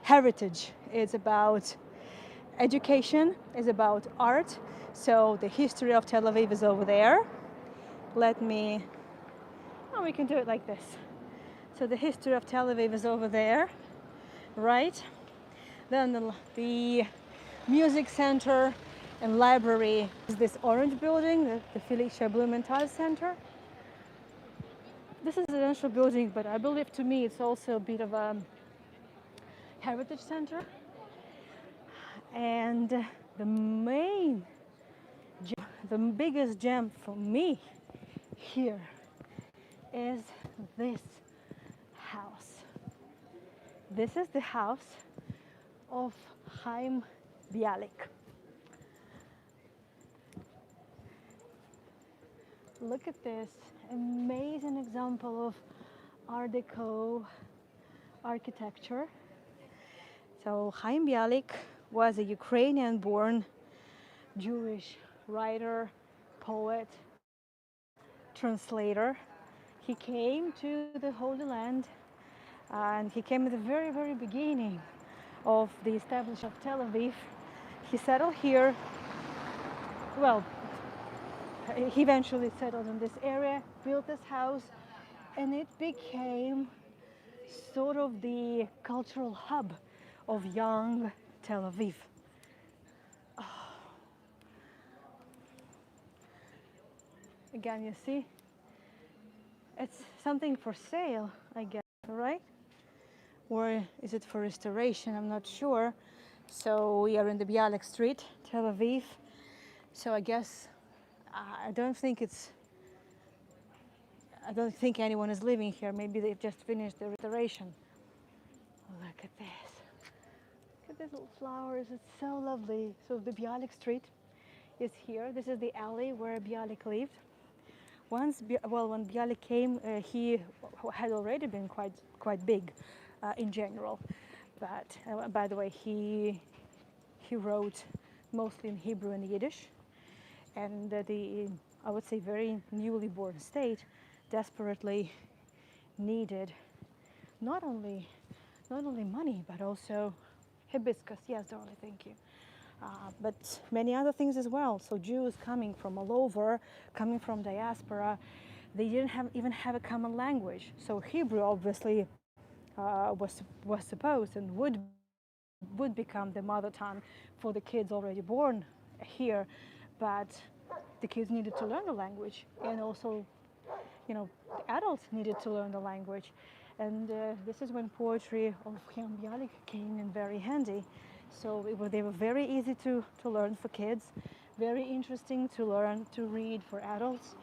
heritage. It's about education, it's about art. So the history of Tel Aviv is over there. We can do it like this. So the history of Tel Aviv is over there, right? Then the music center and library is this orange building, the Felicia Blumenthal Center. This is a residential building, but I believe, to me, it's also a bit of a heritage center. And the biggest gem for me here is this house. This is the house of Chaim Bialik. Look at this amazing example of Art Deco architecture. So Chaim Bialik was a Ukrainian-born Jewish writer, poet, translator. He came to the Holy Land, and he came at the very, very beginning of the establishment of Tel Aviv. He settled here. Well, he eventually settled in this area, built this house, and it became sort of the cultural hub of young Tel Aviv. Oh. Again, you see, it's something for sale, I guess, right? Or is it for restoration? I'm not sure. So we are in the Bialik Street, Tel Aviv. So I guess I don't think anyone is living here. Maybe they've just finished the restoration. Look at this. Look at these little flowers. It's so lovely. So the Bialik Street is here. This is the alley where Bialik lived. When Bialik came, he had already been quite big in general. But by the way, he wrote mostly in Hebrew and Yiddish. And I would say, very newly born state desperately needed not only money, but also hibiscus. Yes, darling, thank you. But many other things as well. So Jews coming from all over, coming from diaspora, they didn't even have a common language. So Hebrew obviously was supposed and would become the mother tongue for the kids already born here. But the kids needed to learn the language, and also, the adults needed to learn the language. And this is when poetry of Chaim Bialik came in very handy. So they were very easy to learn for kids, very interesting to learn to read for adults.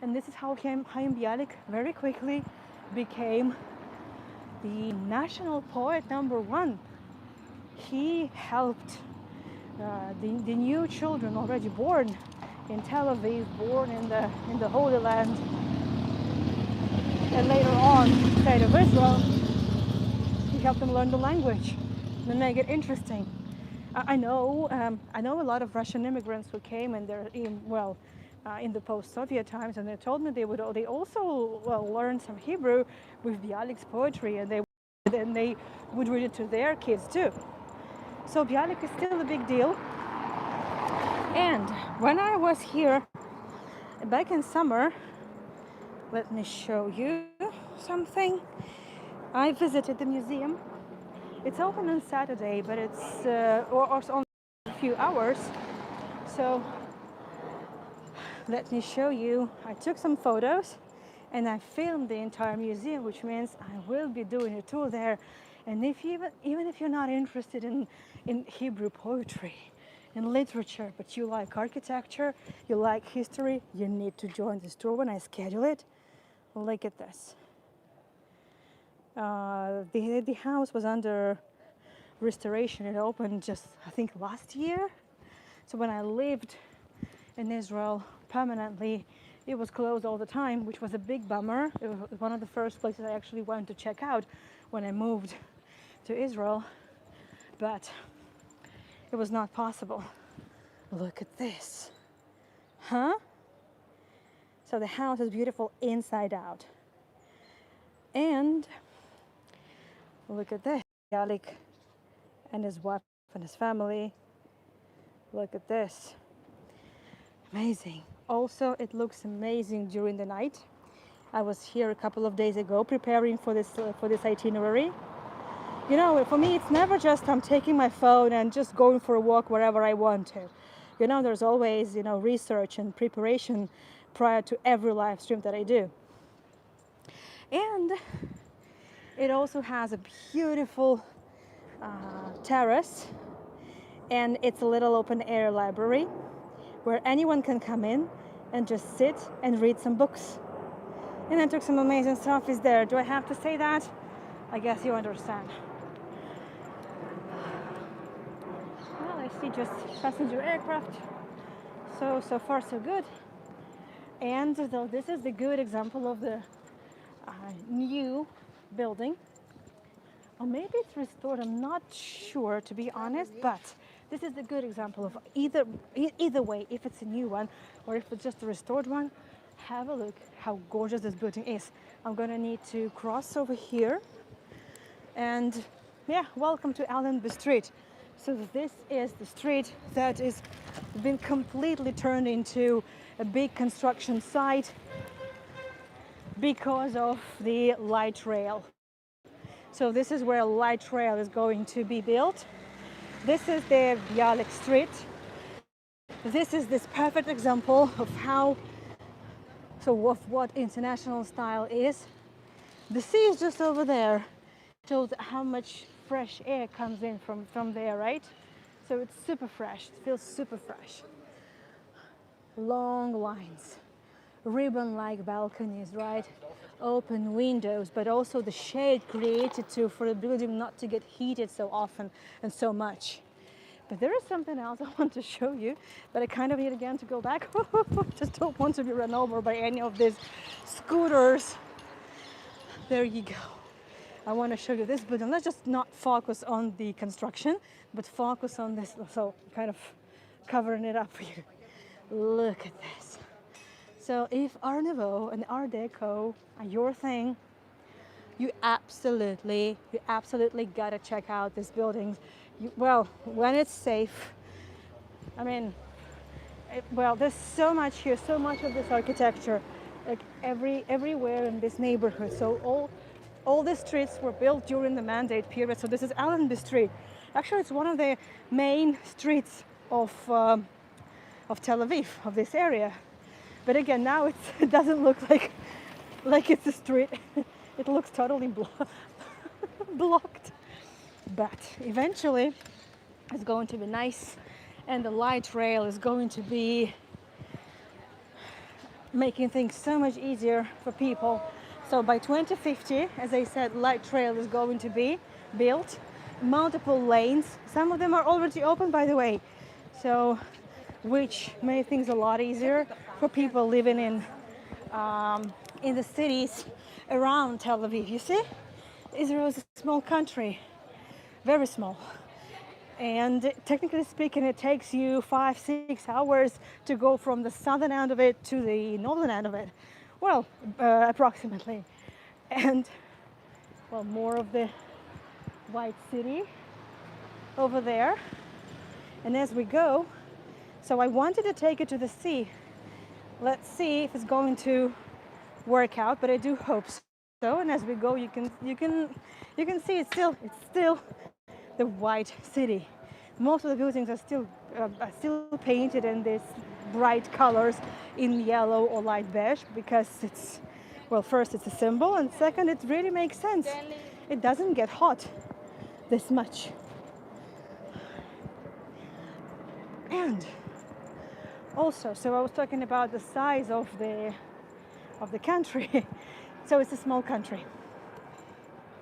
And this is how Chaim Bialik very quickly became the national poet #1. He helped the new children already born in Tel Aviv, born in the Holy Land, and later on state of Israel, you help them learn the language and make it interesting. I know a lot of Russian immigrants who came and they're in the post-Soviet times, and they told me they also learned some Hebrew with Bialik's poetry, and they would read it to their kids too. So Bialik is still a big deal. And when I was here back in summer, let me show you something. I visited the museum. It's open on Saturday, but it's only a few hours. So let me show you. I took some photos and I filmed the entire museum, which means I will be doing a tour there. And even if you're not interested in Hebrew poetry, in literature, but you like architecture, you like history, you need to join this tour when I schedule it. Look at this. The house was under restoration. It opened just, I think, last year. So when I lived in Israel permanently, it was closed all the time, which was a big bummer. It was one of the first places I actually went to check out when I moved to Israel, but it was not possible. Look at this. Huh? So the house is beautiful inside out. And look at this. Bialik and his wife and his family. Look at this. Amazing. Also, it looks amazing during the night. I was here a couple of days ago preparing for this itinerary. You know, for me, it's never just I'm taking my phone and just going for a walk wherever I want to. You know, there's always, research and preparation prior to every live stream that I do. And it also has a beautiful terrace, and it's a little open air library where anyone can come in and just sit and read some books. And I took some amazing selfies there. Do I have to say that? I guess you understand. Well, I see just passenger aircraft. So far so good. And though this is the good example of the new building, or maybe it's restored, I'm not sure, to be honest, but this is the good example of either way, if it's a new one or if it's just a restored one. Have a look how gorgeous this building is. I'm gonna need to cross over here, and yeah, welcome to Allenby Street. So this is the street that is been completely turned into a big construction site because of the light rail. So this is where a light rail is going to be built. This is the Bialik Street. This is this perfect example of what international style is. The sea is just over there. Shows how much fresh air comes in from there, right? So it's super fresh. It feels super fresh. Long lines, ribbon-like balconies, right? Open windows, but also the shade created for the building not to get heated so often and so much. But there is something else I want to show you, but I kind of need again to go back. Just don't want to be run over by any of these scooters. There you go. I want to show you this building. Let's just not focus on the construction, but focus on this. So kind of covering it up for you. Look at this. So if Art Nouveau and Art Deco are your thing, you absolutely gotta check out these buildings. When it's safe. I mean, there's so much here, so much of this architecture, like everywhere in this neighborhood. So all the streets were built during the Mandate period. So this is Allenby Street. Actually, it's one of the main streets of Tel Aviv, of this area. But again, now it doesn't look like it's a street. It looks totally blocked. But eventually, it's going to be nice, and the light rail is going to be making things so much easier for people. So by 2050, as I said, light rail is going to be built, multiple lanes. Some of them are already open, by the way. So, which made things a lot easier for people living in the cities around Tel Aviv. You see, Israel is a small country, very small. And technically speaking, it takes you 5-6 hours to go from the southern end of it to the northern end of it. Well, approximately. And, well, more of the white city over there. And as we go, so I wanted to take it to the sea. Let's see if it's going to work out, but I do hope so. And as we go, you can see it's still the white city. Most of the buildings are still painted in these bright colors in yellow or light beige because it's, well, first it's a symbol, and second it really makes sense. It doesn't get hot this much. And also, so I was talking about the size of the country. So it's a small country.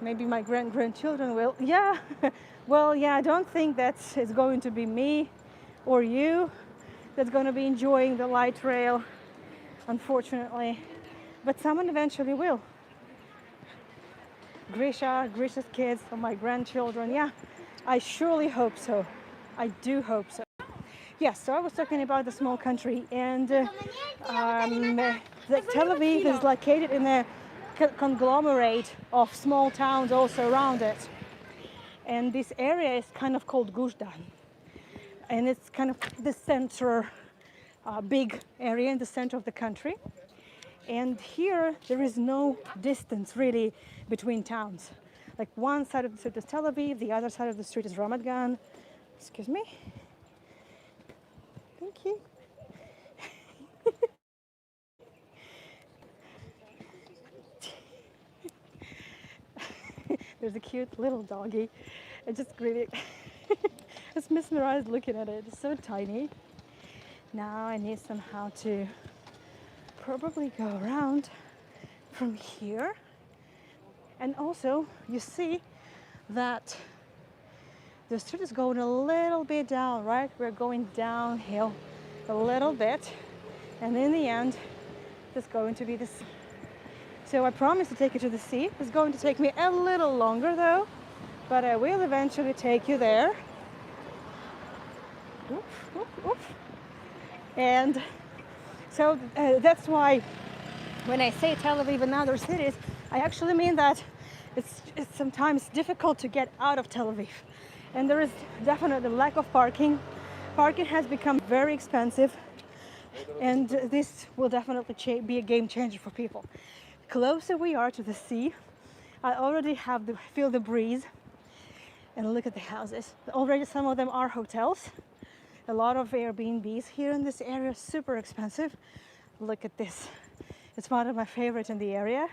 Maybe my grandchildren will. Yeah. Well, yeah, I don't think that it's going to be me or you that's going to be enjoying the light rail, unfortunately. But someone eventually will. Grisha's kids, or my grandchildren. Yeah, I surely hope so. I do hope so. Yes, so I was talking about the small country, and Tel Aviv is located in a conglomerate of small towns also around it. And this area is kind of called Gush Dan. And it's kind of the center, big area in the center of the country. And here there is no distance really between towns. Like one side of the street is Tel Aviv, the other side of the street is Ramat Gan. Excuse me. Thank you. There's a cute little doggy. I just really, it's mesmerized looking at it. It's so tiny. Now I need somehow to probably go around from here. And also, you see that the street is going a little bit down, right? We're going downhill a little bit. And in the end, there's going to be this. So I promised to take you to the sea. It's going to take me a little longer though, but I will eventually take you there. Oof, oof, oof. And so that's why when I say Tel Aviv and other cities, I actually mean that it's sometimes difficult to get out of Tel Aviv. And there is definitely lack of parking. Parking has become very expensive, and this will definitely be a game changer for people. Closer we are to the sea, I already feel the breeze, and look at the houses. Already some of them are hotels. A lot of Airbnbs here in this area, super expensive. Look at this. It's one of my favorites in the area.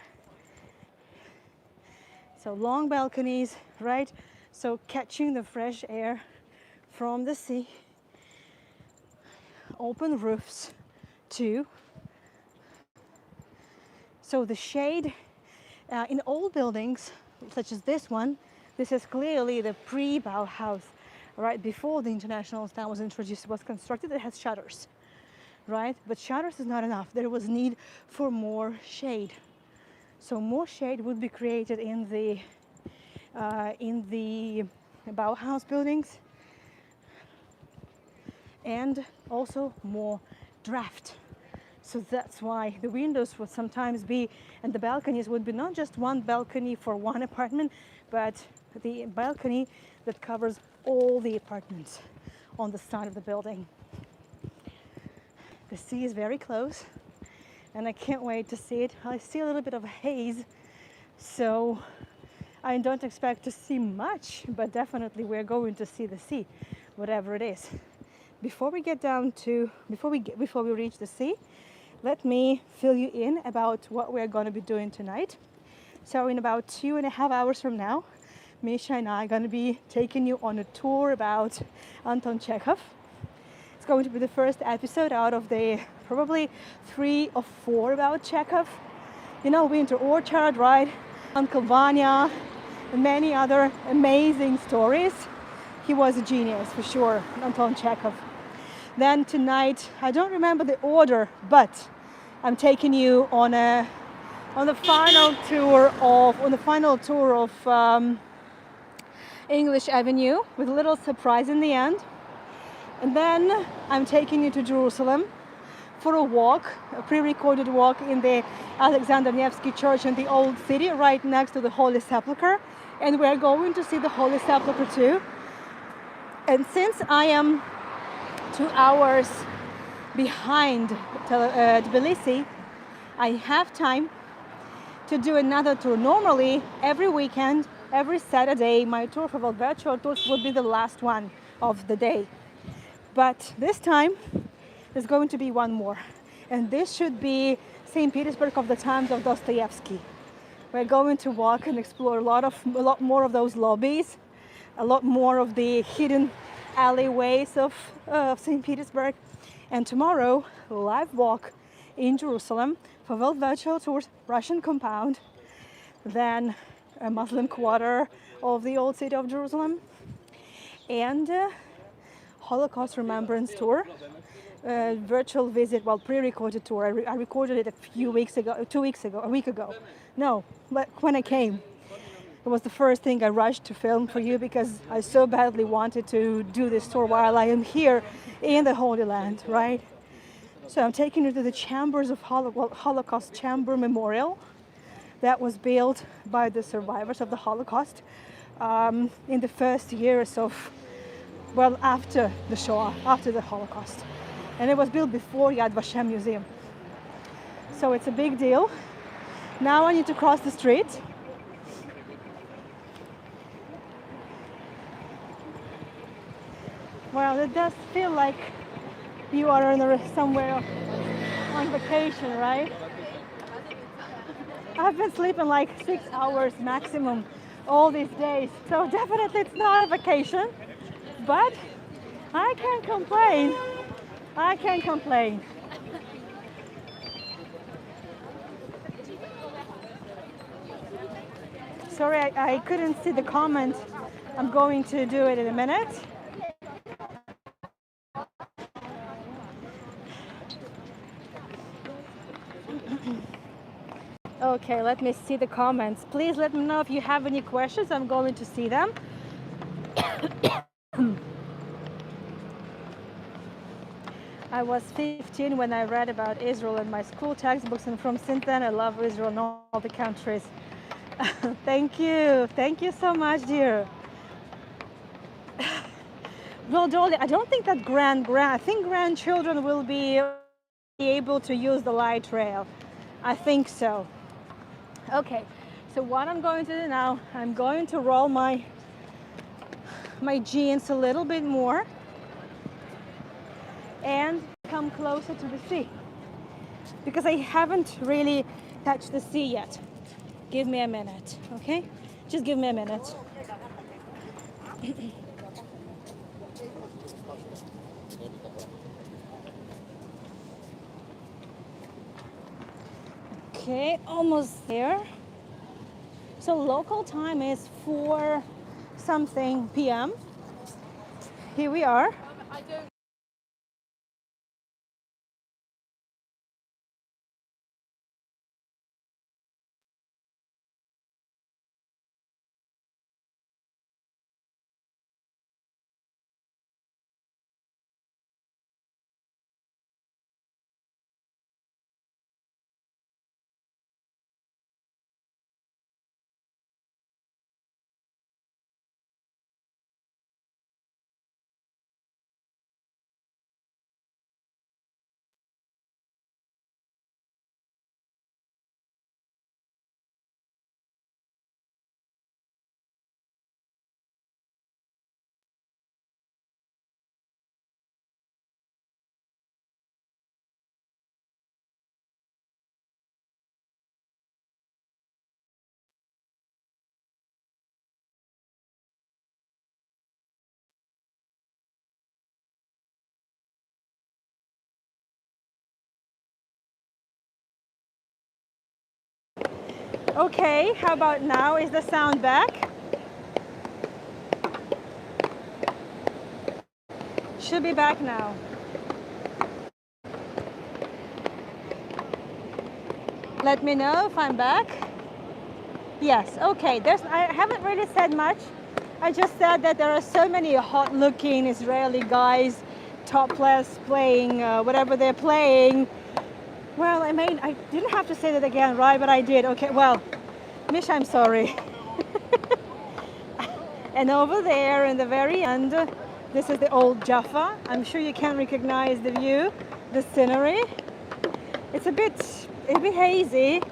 So long balconies, right? So catching the fresh air from the sea. Open roofs too. So the shade in old buildings, such as this one, this is clearly the pre-Bauhaus, right? Before the International Stand was introduced, was constructed, it has shutters, right? But shutters is not enough. There was need for more shade. So more shade would be created in the Bauhaus buildings, and also more draft. So that's why the windows would sometimes be, and the balconies would be not just one balcony for one apartment, but the balcony that covers all the apartments on the side of the building. The sea is very close, and I can't wait to see it. I see a little bit of haze, so I don't expect to see much, but definitely we're going to see the sea, whatever it is. Before we reach the sea, let me fill you in about what we're going to be doing tonight. So in about 2.5 hours from now, Misha and I are going to be taking you on a tour about Anton Chekhov. It's going to be the first episode out of the probably 3 or 4 about Chekhov. You know, Winter Orchard, right? Uncle Vanya, and many other amazing stories. He was a genius for sure, Anton Chekhov. Then tonight, I don't remember the order, but I'm taking you on the final tour of English Avenue with a little surprise in the end. And then I'm taking you to Jerusalem for a walk, a pre-recorded walk in the Alexander Nevsky Church in the Old City, right next to the Holy Sepulchre. And we're going to see the Holy Sepulchre too. And since I am 2 hours behind Tbilisi, I have time to do another tour. Normally, every weekend, every Saturday, my tour for virtual tours would be the last one of the day. But this time, there's going to be one more. And this should be St. Petersburg of the times of Dostoevsky. We're going to walk and explore a lot more of those lobbies, a lot more of the hidden alleyways of St. Petersburg. And tomorrow, a live walk in Jerusalem for World Virtual Tours, Russian compound, then a Muslim quarter of the old city of Jerusalem, and Holocaust Remembrance Tour, virtual visit, pre-recorded tour. I recorded it a week ago. No, but when I came, it was the first thing I rushed to film for you because I so badly wanted to do this tour while I am here in the Holy Land, right? So I'm taking you to the chambers of Holocaust Chamber Memorial that was built by the survivors of the Holocaust in the first years of, after the Shoah, after the Holocaust. And it was built before Yad Vashem Museum. So it's a big deal. Now I need to cross the street. Well, it does feel like you are somewhere on vacation, right? I've been sleeping like 6 hours maximum all these days. So definitely it's not a vacation, but I can't complain. I can't complain. Sorry, I couldn't see the comment. I'm going to do it in a minute. Okay, let me see the comments. Please let me know if you have any questions. I'm going to see them. I was 15 when I read about Israel in my school textbooks, and from since then I love Israel and all the countries. Thank you. Thank you so much, dear. Well, Dolly, I don't think that I think grandchildren will be able to use the light rail. I think so. Okay, so what I'm going to do now, I'm going to roll my jeans a little bit more and come closer to the sea because I haven't really touched the sea yet. Give me a minute, okay? Just give me a minute. Okay, almost there. So local time is 4 something p.m. Here we are. Okay, how about now? Is the sound back? Should be back now. Let me know if I'm back. Yes, okay. I haven't really said much. I just said that there are so many hot-looking Israeli guys, topless, playing whatever they're playing. Well, I mean, I didn't have to say that again, right? But I did. Okay, well, Mish, I'm sorry. And over there in the very end, this is the old Jaffa. I'm sure you can recognize the view, the scenery. It's a bit hazy.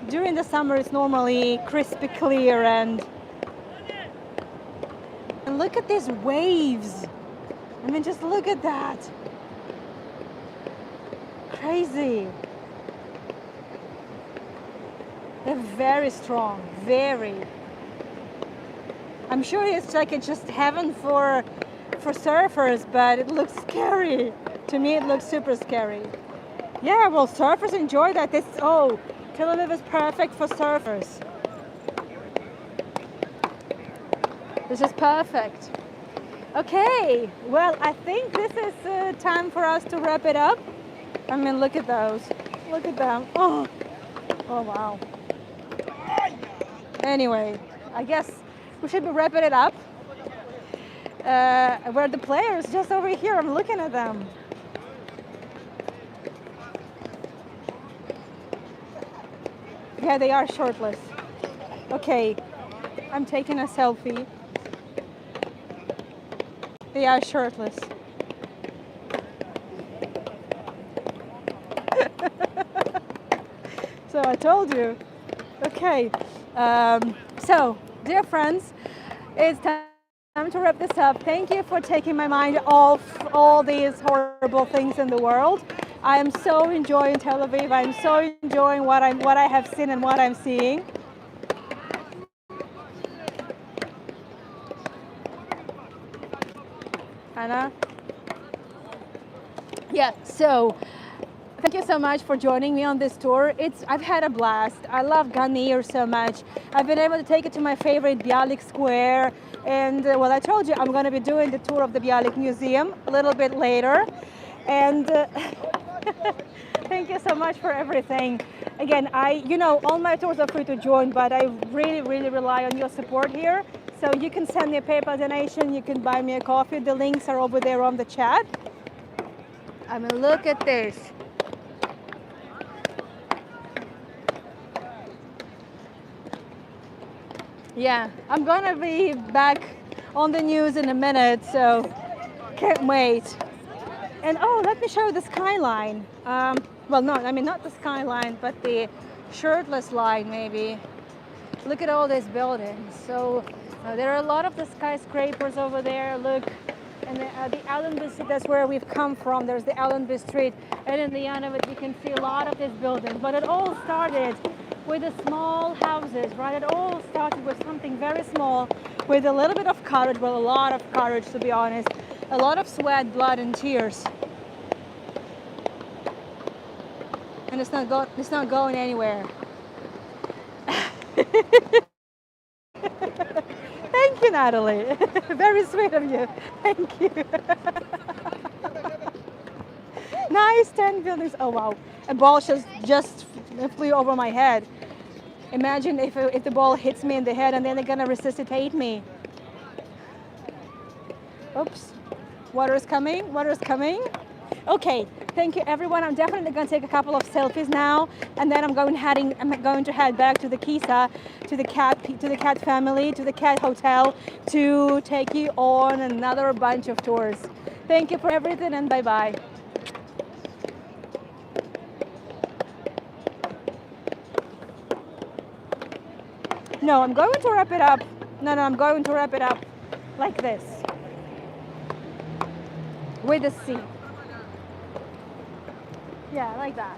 During the summer, it's normally crispy clear and look at these waves. I mean, just look at that. Crazy. They're very strong, very. I'm sure it's like it's just heaven for surfers, but it looks scary. To me, it looks super scary. Yeah, well, surfers enjoy that. Tel Aviv is perfect for surfers. This is perfect. Okay, well, I think this is time for us to wrap it up. I mean, look at those. Look at them. Oh wow. Anyway, I guess we should be wrapping it up. Where the players just over here, I'm looking at them. Yeah, they are shirtless. Okay, I'm taking a selfie. They are shirtless. So I told you. Okay, so dear friends, it's time to wrap this up. Thank you for taking my mind off all these horrible things in the world. I am so enjoying Tel Aviv. I'm so enjoying what I have seen and what I'm seeing. Anna? Yeah, so thank you so much for joining me on this tour. I've had a blast. I love Ganir so much. I've been able to take it to my favorite Bialik Square. And well, I told you I'm going to be doing the tour of the Bialik Museum a little bit later. And thank you so much for everything. Again, all my tours are free to join, but I really, really rely on your support here. So you can send me a PayPal donation, you can buy me a coffee. The links are over there on the chat. I mean, look at this. Yeah, I'm gonna be back on the news in a minute, so can't wait. And let me show you the skyline. Well, no, I mean not the skyline, but the shirtless line maybe. Look at all these buildings. So there are a lot of the skyscrapers over there. Look, and the Allenby Street, that's where we've come from. There's the Allenby Street, and in the end of it, you can see a lot of these buildings. But it all started with the small houses, right? It all started with something very small, with a little bit of courage, well, a lot of courage, to be honest, a lot of sweat, blood, and tears. And it's not going anywhere. Thank you, Natalie. Very sweet of you. Thank you. Nice 10 buildings. Oh wow, a ball just flew over my head. Imagine if the ball hits me in the head and then they're gonna resuscitate me. Oops, water is coming, water is coming. Okay, thank you everyone. I'm definitely going to take a couple of selfies now, and then I'm going to head back to the Kisa, to the cat family, to the cat hotel, to take you on another bunch of tours. Thank you for everything, and bye bye. No, I'm going to wrap it up. No, I'm going to wrap it up like this, with the sea. Yeah, like that.